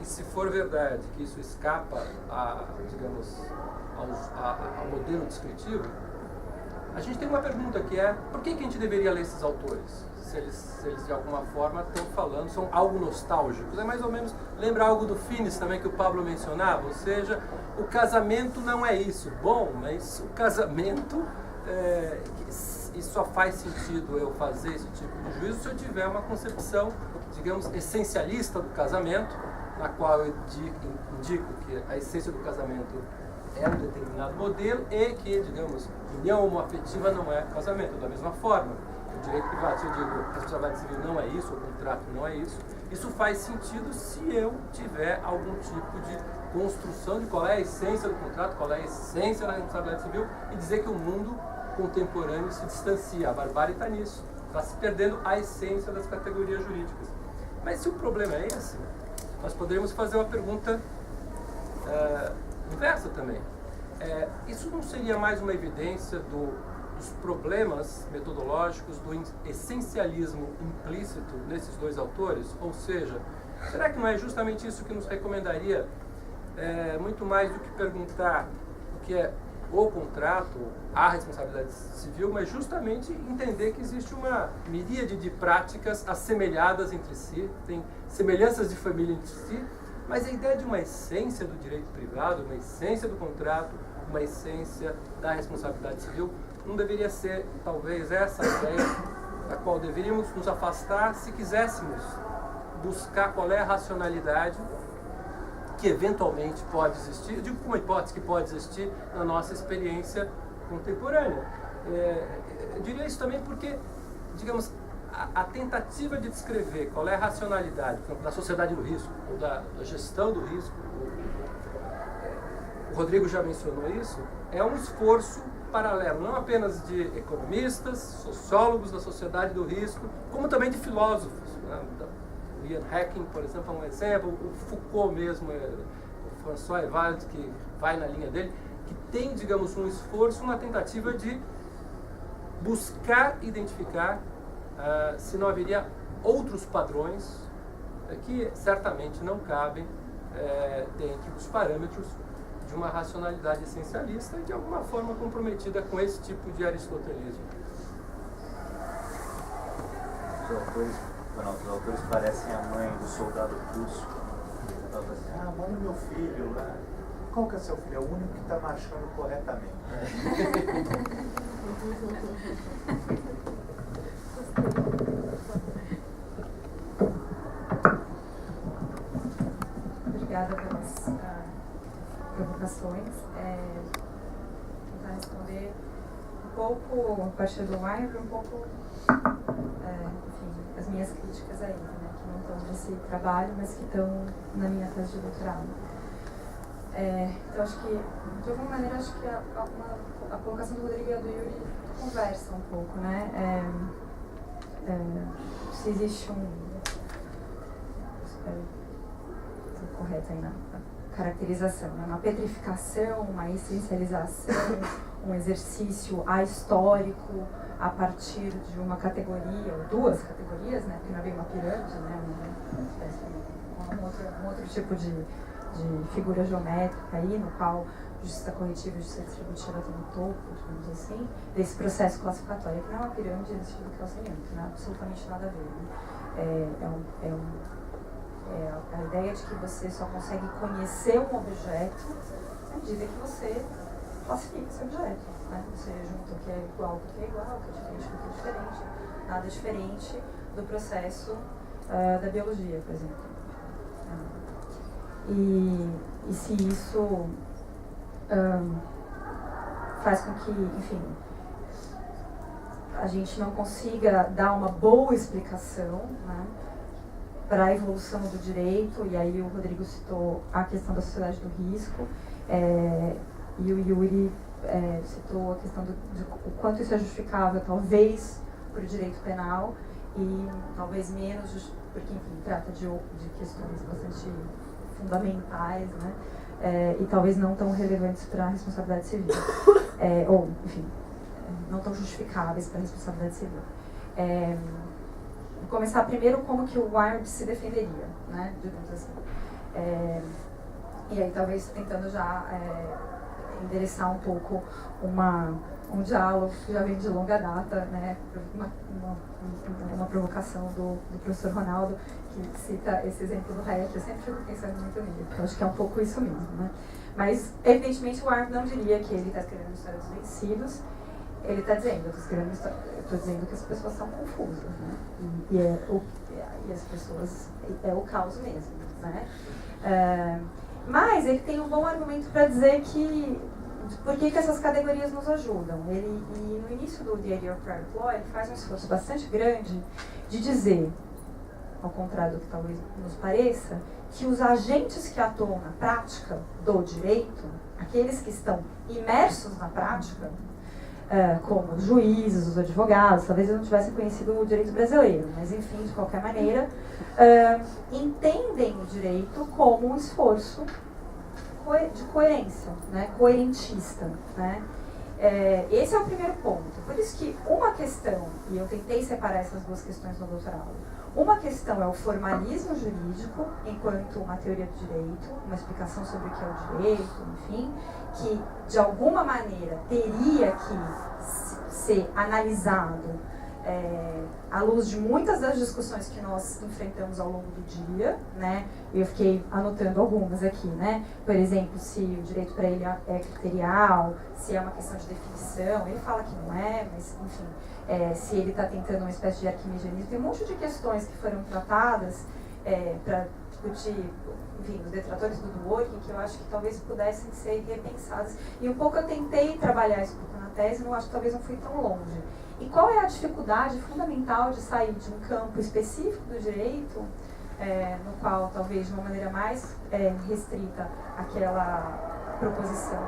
e se for verdade que isso escapa ao modelo descritivo, a gente tem uma pergunta que é: por que a gente deveria ler esses autores? Se eles de alguma forma estão falando, são algo nostálgicos. É mais ou menos, lembra algo do Finis também que o Pablo mencionava, ou seja, o casamento não é isso. Bom, mas o casamento, e só faz sentido eu fazer esse tipo de juízo se eu tiver uma concepção, digamos, essencialista do casamento, na qual eu indico que a essência do casamento é um determinado modelo e que, digamos, união homoafetiva não é casamento. Da mesma forma, o direito privado, se eu digo que a responsabilidade civil não é isso, o contrato não é isso, isso faz sentido se eu tiver algum tipo de construção de qual é a essência do contrato, qual é a essência da responsabilidade civil, e dizer que o mundo contemporâneo se distancia. A barbárie está nisso, está se perdendo a essência das categorias jurídicas. Mas se o problema é esse, nós poderíamos fazer uma pergunta inversa também. Isso não seria mais uma evidência dos problemas metodológicos, do essencialismo implícito nesses dois autores? Ou seja, será que não é justamente isso que nos recomendaria, muito mais do que perguntar o que é o contrato, a responsabilidade civil, mas justamente entender que existe uma miríade de práticas assemelhadas entre si, tem semelhanças de família entre si, mas a ideia de uma essência do direito privado, uma essência do contrato, uma essência da responsabilidade civil, não deveria ser, talvez, essa ideia da qual deveríamos nos afastar se quiséssemos buscar qual é a racionalidade que eventualmente pode existir, eu digo como uma hipótese que pode existir na nossa experiência contemporânea. Eu diria isso também porque, digamos, a tentativa de descrever qual é a racionalidade, por exemplo, da sociedade do risco, ou da gestão do risco, o Rodrigo já mencionou isso, é um esforço paralelo, não apenas de economistas, sociólogos da sociedade do risco, como também de filósofos, né? O Ian Hacking, por exemplo, é um exemplo, o Foucault mesmo, o François Evald, que vai na linha dele, que tem, digamos, um esforço, uma tentativa de buscar identificar se não haveria outros padrões que certamente não cabem dentro dos parâmetros de uma racionalidade essencialista e de alguma forma comprometida com esse tipo de aristotelismo. Os autores parecem a mãe do soldado russo. Ela fala assim, manda meu filho lá. Qual que é seu filho? É o único que está marchando corretamente. Obrigada pelas provocações. Tentar responder um pouco a partir do Weinberg, um pouco enfim, as minhas críticas a ele, né, que não estão nesse trabalho, mas que estão na minha tese de doutorado. Então, acho que, de alguma maneira, acho que a colocação do Rodrigo e a do Yuri conversam um pouco, né? Se existe estou correta aí na caracterização, né? Uma petrificação, uma essencialização, um exercício ahistórico a partir de uma categoria, ou duas categorias, né? Porque não havia uma pirâmide, né? Um outro tipo de figura geométrica aí, no qual justiça corretiva e justiça distributiva estão no topo, digamos assim, desse processo classificatório, que não é uma pirâmide desse tipo que é o saneamento, não é absolutamente nada a ver, né? A ideia de que você só consegue conhecer um objeto à medida que você classifica esse objeto, né? Você junta o que é igual com o que é igual, o que é diferente com o que é diferente, nada diferente do processo da biologia, por exemplo. E se isso faz com que, enfim, a gente não consiga dar uma boa explicação, né, para a evolução do direito, e aí o Rodrigo citou a questão da sociedade do risco, e o Yuri citou a questão de o quanto isso é justificável, talvez, para o direito penal, e talvez menos, porque, enfim, trata de questões bastante fundamentais, né? E talvez não tão relevantes para a responsabilidade civil, ou, enfim, não tão justificáveis para a responsabilidade civil. Vou começar primeiro como que o Weinberg se defenderia, né, digamos assim. E aí talvez tentando já endereçar um pouco um diálogo que já vem de longa data, né, uma provocação do professor Ronaldo, que cita esse exemplo do Hayek. Eu sempre fico pensando muito nele, porque eu acho que é um pouco isso mesmo, né? Mas, evidentemente, o Weinberg não diria que ele está escrevendo uma história dos vencidos. Ele está dizendo, eu estou dizendo que as pessoas são confusas, né? E as pessoas, é o caos mesmo, né? Mas ele tem um bom argumento para dizer por que essas categorias nos ajudam. E no início do The Idea of Private Law, ele faz um esforço bastante grande de dizer ao contrário do que talvez nos pareça, que os agentes que atuam na prática do direito, aqueles que estão imersos na prática, como os juízes, os advogados, talvez eles não tivessem conhecido o direito brasileiro, mas enfim, de qualquer maneira, entendem o direito como um esforço de coerência, né, coerentista, né? Esse é o primeiro ponto. Por isso que uma questão, e eu tentei separar essas duas questões no doutorado, uma questão é o formalismo jurídico, enquanto uma teoria do direito, uma explicação sobre o que é o direito, enfim, que de alguma maneira teria que ser analisado à luz de muitas das discussões que nós enfrentamos ao longo do dia, né? Eu fiquei anotando algumas aqui, né? Por exemplo, se o direito para ele é criterial, se é uma questão de definição, ele fala que não é, mas enfim, se ele está tentando uma espécie de arquimedianismo, tem um monte de questões que foram tratadas para discutir, enfim, os detratores do working, que eu acho que talvez pudessem ser repensadas. E um pouco eu tentei trabalhar isso na tese, não acho que talvez não fui tão longe. E qual é a dificuldade fundamental de sair de um campo específico do direito, no qual talvez de uma maneira mais restrita aquela proposição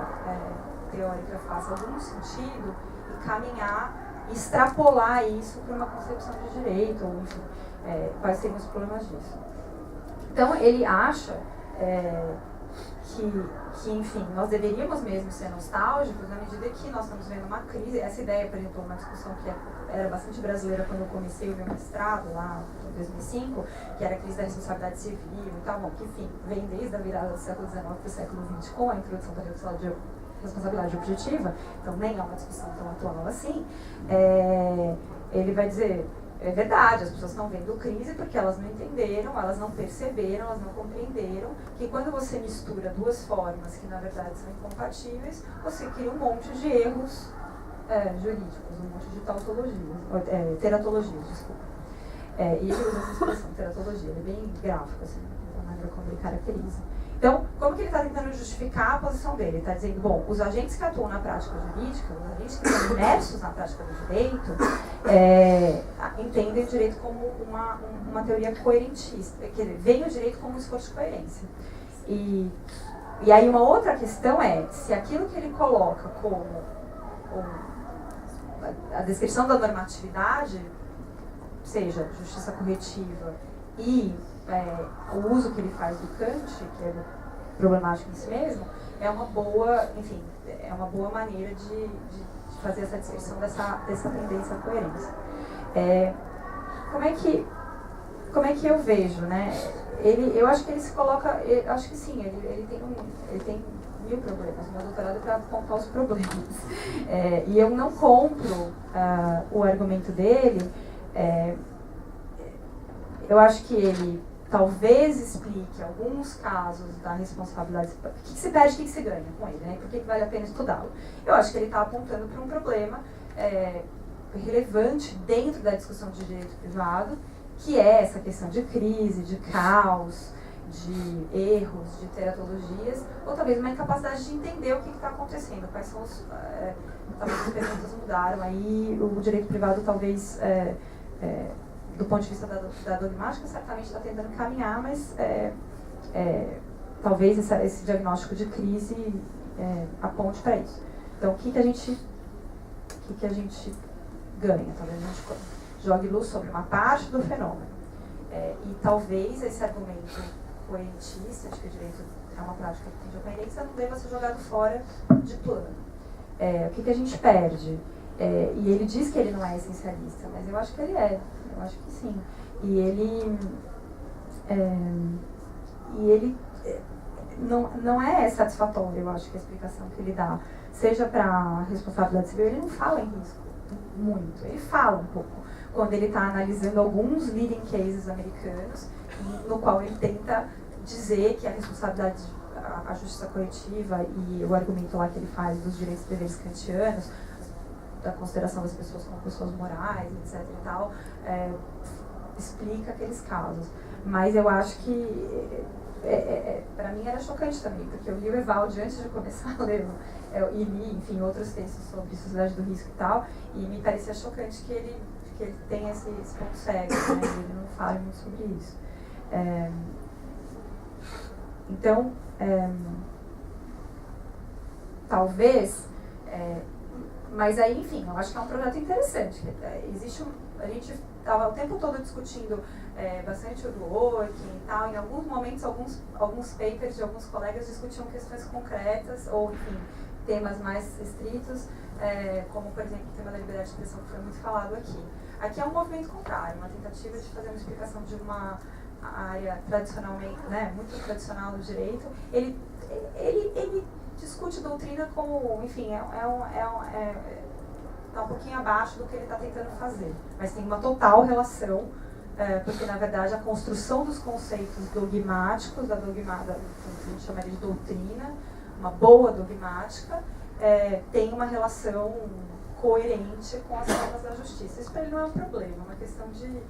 teórica faça algum sentido, e caminhar, extrapolar isso para uma concepção de direito, ou enfim, quais seriam os problemas disso. Então ele acha que, enfim, nós deveríamos mesmo ser nostálgicos na medida que nós estamos vendo uma crise. Essa ideia, por exemplo, uma discussão que era bastante brasileira quando eu comecei o meu mestrado, lá em 2005, que era a crise da responsabilidade civil e tal, bom, que, enfim, vem desde a virada do século XIX para o século XX com a introdução da responsabilidade objetiva, então nem é uma discussão tão atual assim. Ele vai dizer, é verdade, as pessoas estão vendo crise porque elas não entenderam, elas não perceberam, elas não compreenderam que quando você mistura duas formas que na verdade são incompatíveis, você cria um monte de erros jurídicos, um monte de tautologias, teratologias, desculpa. E ele usa essa expressão, teratologia, ele é bem gráfico, assim, a maneira como ele caracteriza. Então, como que ele está tentando justificar a posição dele? Ele está dizendo, bom, os agentes que atuam na prática jurídica, os agentes que estão imersos na prática do direito, entendem o direito como uma teoria coerentista, quer dizer, veem o direito como um esforço de coerência. E aí uma outra questão é, se aquilo que ele coloca como a descrição da normatividade, seja justiça corretiva e o uso que ele faz do Kant, que é problemático em si mesmo, é uma boa, enfim, é uma boa maneira de fazer essa descrição dessa tendência à coerência. Como é que eu vejo, né? Eu acho que ele se coloca, eu acho que sim, ele tem mil problemas. Meu doutorado é para apontar os problemas. E eu não compro o argumento dele. Eu acho que ele talvez explique alguns casos da responsabilidade. O que se perde, o que se ganha com ele, né? Por que vale a pena estudá-lo? Eu acho que ele está apontando para um problema relevante dentro da discussão de direito privado, que é essa questão de crise, de caos, de erros, de teratologias, ou talvez uma incapacidade de entender o que está acontecendo, quais são os... talvez as perguntas mudaram, aí o direito privado talvez... do ponto de vista da dogmática, certamente está tentando caminhar, mas talvez esse diagnóstico de crise aponte para isso. Então, o que a gente ganha? Talvez a gente jogue luz sobre uma parte do fenômeno. E talvez esse argumento coerentista, de que o direito é uma prática que tem de coerência, não deva ser jogado fora de plano. O que a gente perde? E ele diz que ele não é essencialista, mas eu acho que ele é. Eu acho que sim. E ele não é satisfatório, eu acho, que a explicação que ele dá. Seja para a responsabilidade civil, ele não fala em risco muito. Ele fala um pouco quando ele está analisando alguns leading cases americanos, no qual ele tenta dizer que a responsabilidade, a justiça coletiva e o argumento lá que ele faz dos direitos e deveres kantianos, da consideração das pessoas como pessoas morais, etc. e tal, explica aqueles casos. Mas eu acho que, para mim, era chocante também, porque eu li o Evaldi antes de começar a ler, e li, enfim, outros textos sobre sociedade do risco e tal, e me parecia chocante que ele que ele tem esse ponto cego, né? Ele não fala muito sobre isso. Então, talvez, mas aí, enfim, eu acho que é um projeto interessante. A gente estava o tempo todo discutindo bastante o working e tal. Em alguns momentos, alguns papers de alguns colegas discutiam questões concretas ou, enfim, temas mais restritos, como, por exemplo, o tema da liberdade de expressão, que foi muito falado aqui. Aqui é um movimento contrário, uma tentativa de fazer uma explicação de uma área tradicionalmente, né, muito tradicional do direito. Ele discute doutrina como, enfim, está um pouquinho abaixo do que ele está tentando fazer, mas tem uma total relação, porque na verdade a construção dos conceitos dogmáticos, que a gente chamaria de doutrina, uma boa dogmática, tem uma relação coerente com as normas da justiça. Isso para ele não é um problema, é uma questão de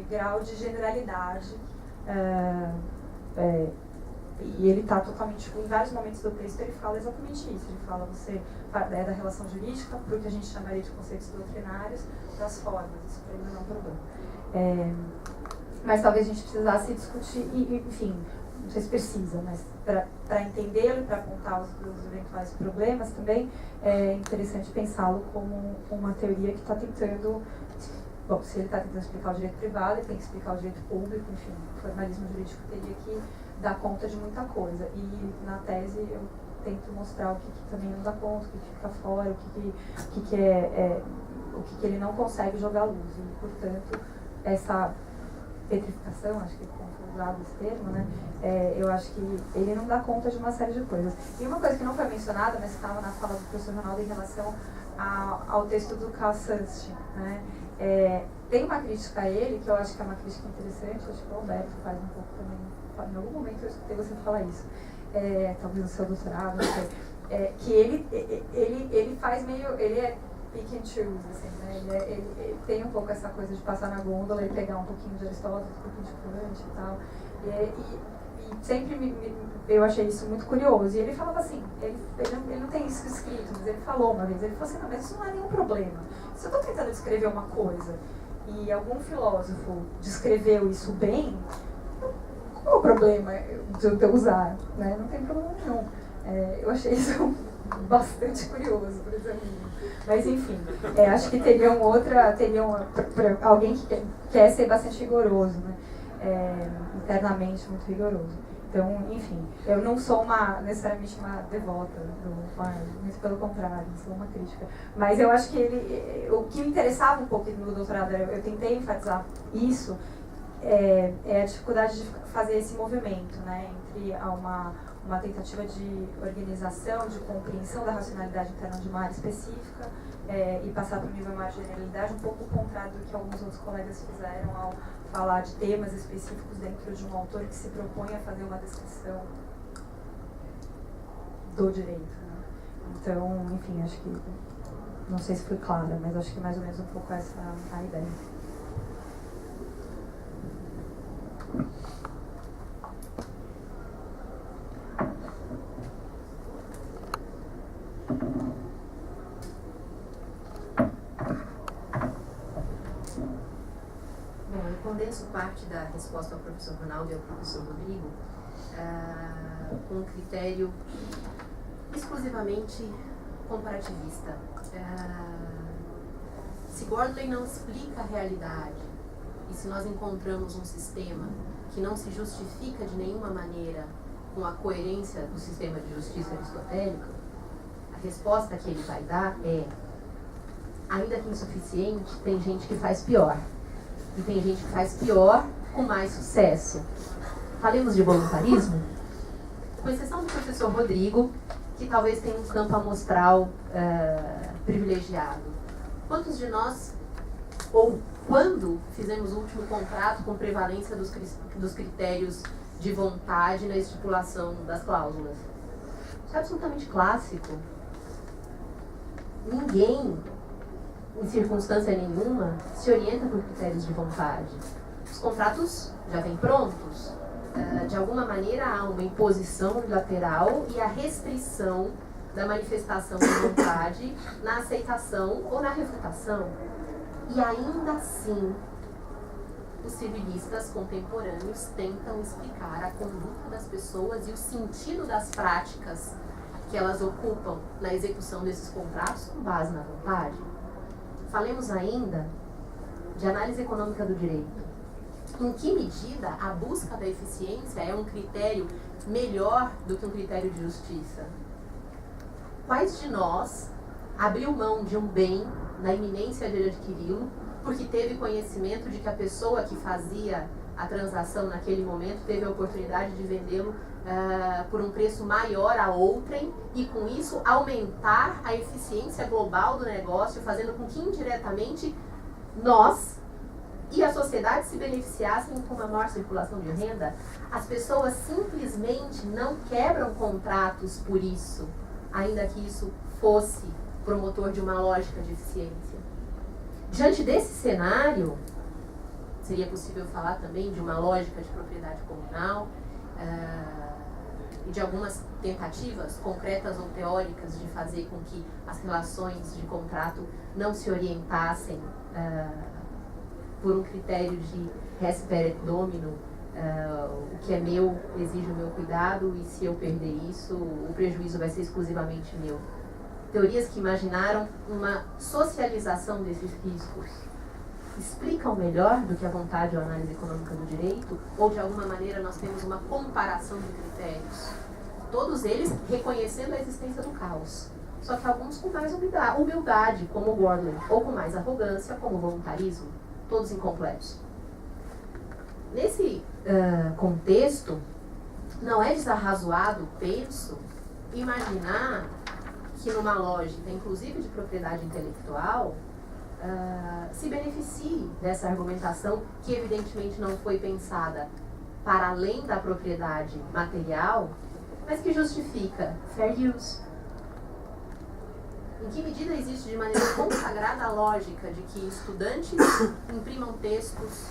grau de generalidade. E ele está totalmente, em vários momentos do texto ele fala exatamente isso. Ele fala da relação jurídica, para o que a gente chamaria de conceitos doutrinários, das formas. Isso para ele não é um problema. Mas talvez a gente precisasse discutir, enfim, não sei se precisa, mas para entendê-lo e para apontar os eventuais problemas também, é interessante pensá-lo como uma teoria que está tentando. Bom, se ele está tentando explicar o direito privado, ele tem que explicar o direito público, enfim, o formalismo jurídico teria que dar conta de muita coisa. E na tese eu tento mostrar o que também não dá conta, o que fica fora, o que ele não consegue jogar luz. E, portanto, essa petrificação, acho que é usado esse termo, né? Eu acho que ele não dá conta de uma série de coisas. E uma coisa que não foi mencionada, mas estava na fala do professor Ronaldo em relação ao texto do Carl Sunstein, né? Tem uma crítica a ele, que eu acho que é uma crítica interessante, acho que o Alberto faz um pouco também, em algum momento eu escutei você falar isso, talvez no seu doutorado, não sei, que ele faz meio, ele é pick and choose, assim, né? Ele tem um pouco essa coisa de passar na gôndola e pegar um pouquinho de Aristóteles, um pouquinho de Kant e tal, e sempre eu achei isso muito curioso. E ele falava assim, ele não tem isso escrito, mas ele falou uma vez, ele falou assim, não, mas isso não é nenhum problema. Se eu estou tentando descrever uma coisa e algum filósofo descreveu isso bem, qual é o problema de eu usar? Né? Não tem problema nenhum. Eu achei isso bastante curioso, por exemplo. Mas enfim, acho que teria alguém que quer ser bastante rigoroso, né? Internamente muito rigoroso. Então, enfim, eu não sou necessariamente uma devota muito pelo contrário, sou uma crítica. Mas eu acho que o que me interessava um pouco no meu doutorado, eu tentei enfatizar isso, é a dificuldade de fazer esse movimento, né, entre uma tentativa de organização, de compreensão da racionalidade interna de uma área específica e passar para um nível maior de generalidade, um pouco o contrário do que alguns outros colegas fizeram ao falar de temas específicos dentro de um autor que se propõe a fazer uma descrição do direito. Né? Então, enfim, acho que, não sei se foi clara, mas acho que mais ou menos um pouco essa a ideia. Bom, eu condenso parte da resposta ao professor Ronaldo e ao professor Rodrigo com um critério exclusivamente comparativista. Se Gordley não explica a realidade e se nós encontramos um sistema que não se justifica de nenhuma maneira com a coerência do sistema de justiça aristotélico, a resposta que ele vai dar é: ainda que insuficiente, tem gente que faz pior. E tem gente que faz pior com mais sucesso. Falemos de voluntarismo? Com exceção do professor Rodrigo, que talvez tenha um campo amostral privilegiado. Quantos de nós, ou quando fizemos o último contrato com prevalência dos critérios de vontade na estipulação das cláusulas? Isso é absolutamente clássico. Ninguém, em circunstância nenhuma, se orienta por critérios de vontade. Os contratos já vêm prontos. De alguma maneira há uma imposição unilateral e a restrição da manifestação de vontade na aceitação ou na refutação. E ainda assim, os civilistas contemporâneos tentam explicar a conduta das pessoas e o sentido das práticas que elas ocupam na execução desses contratos com base na vontade. Falemos ainda de análise econômica do direito. Em que medida a busca da eficiência é um critério melhor do que um critério de justiça? Quais de nós abriu mão de um bem na iminência de adquiri-lo porque teve conhecimento de que a pessoa que fazia a transação naquele momento teve a oportunidade de vendê-lo por um preço maior a outrem e com isso aumentar a eficiência global do negócio, fazendo com que indiretamente nós e a sociedade se beneficiassem com uma maior circulação de renda? As pessoas simplesmente não quebram contratos por isso, ainda que isso fosse promotor de uma lógica de eficiência. Diante desse cenário, seria possível falar também de uma lógica de propriedade comunal e de algumas tentativas concretas ou teóricas de fazer com que as relações de contrato não se orientassem por um critério de res peret domino, o que é meu exige o meu cuidado e se eu perder isso, o prejuízo vai ser exclusivamente meu. Teorias que imaginaram uma socialização desses riscos explicam melhor do que a vontade ou a análise econômica do direito, ou de alguma maneira nós temos uma comparação de critérios, todos eles reconhecendo a existência do caos, só que alguns com mais humildade, como o Gordley, ou com mais arrogância, como o voluntarismo, todos incompletos. Nesse contexto, não é desarrazoado, penso, imaginar que numa lógica, inclusive de propriedade intelectual, se beneficie dessa argumentação que evidentemente não foi pensada para além da propriedade material, mas que justifica fair use. Em que medida existe de maneira consagrada a lógica de que estudantes imprimam textos,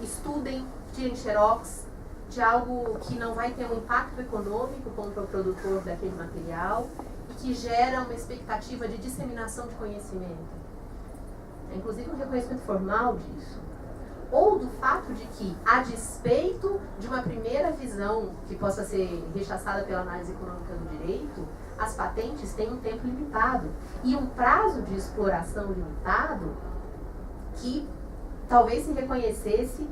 estudem, tirem xerox de algo que não vai ter um impacto econômico contra o produtor daquele material e que gera uma expectativa de disseminação de conhecimento? É inclusive um reconhecimento formal disso. Ou do fato de que, a despeito de uma primeira visão que possa ser rechaçada pela análise econômica do direito, as patentes têm um tempo limitado e um prazo de exploração limitado que talvez se reconhecesse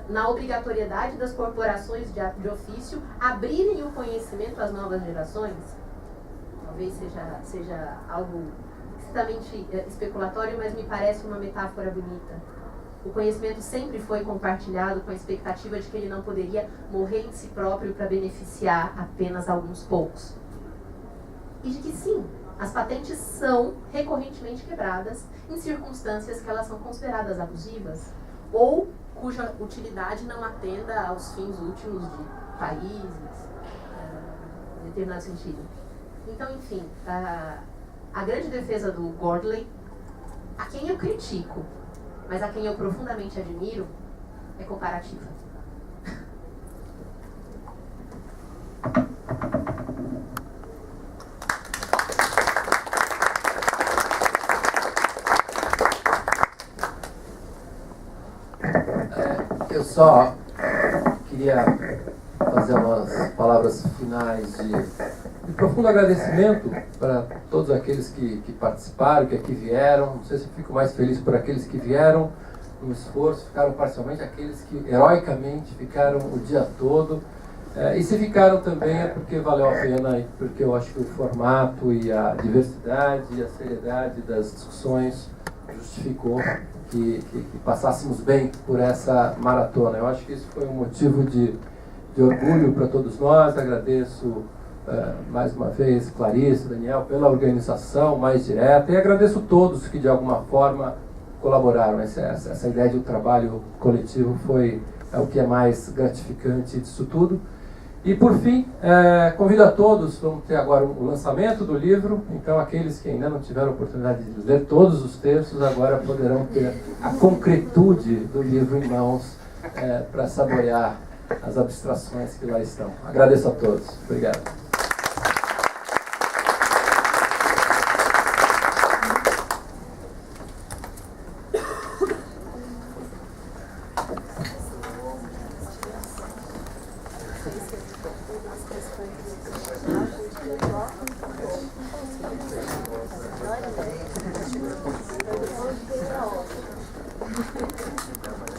na obrigatoriedade das corporações de ofício abrirem o conhecimento às novas gerações. Talvez seja algo extremamente especulatório, mas me parece uma metáfora bonita. O conhecimento sempre foi compartilhado com a expectativa de que ele não poderia morrer em si próprio para beneficiar apenas alguns poucos. E de que sim, as patentes são recorrentemente quebradas em circunstâncias que elas são consideradas abusivas ou cuja utilidade não atenda aos fins últimos de países, em determinado sentido. Então, enfim, a grande defesa do Gordley, a quem eu critico, mas a quem eu profundamente admiro, é comparativa. Eu só queria fazer umas palavras finais de profundo agradecimento para todos aqueles que participaram, que aqui vieram. Não sei se eu fico mais feliz por aqueles que vieram no esforço, ficaram parcialmente, aqueles que heroicamente ficaram o dia todo. E se ficaram também é porque valeu a pena, e porque eu acho que o formato e a diversidade e a seriedade das discussões justificou que passássemos bem por essa maratona. Eu acho que isso foi um motivo de orgulho para todos nós. Agradeço mais uma vez Clarice, Daniel, pela organização mais direta, e agradeço todos que de alguma forma colaboraram. Essa ideia de um trabalho coletivo é o que é mais gratificante disso tudo. E por fim, convido a todos, vamos ter agora o lançamento do livro, então aqueles que ainda não tiveram a oportunidade de ler todos os textos, agora poderão ter a concretude do livro em mãos para saborear as abstrações que lá estão. Agradeço a todos. Obrigado. Não,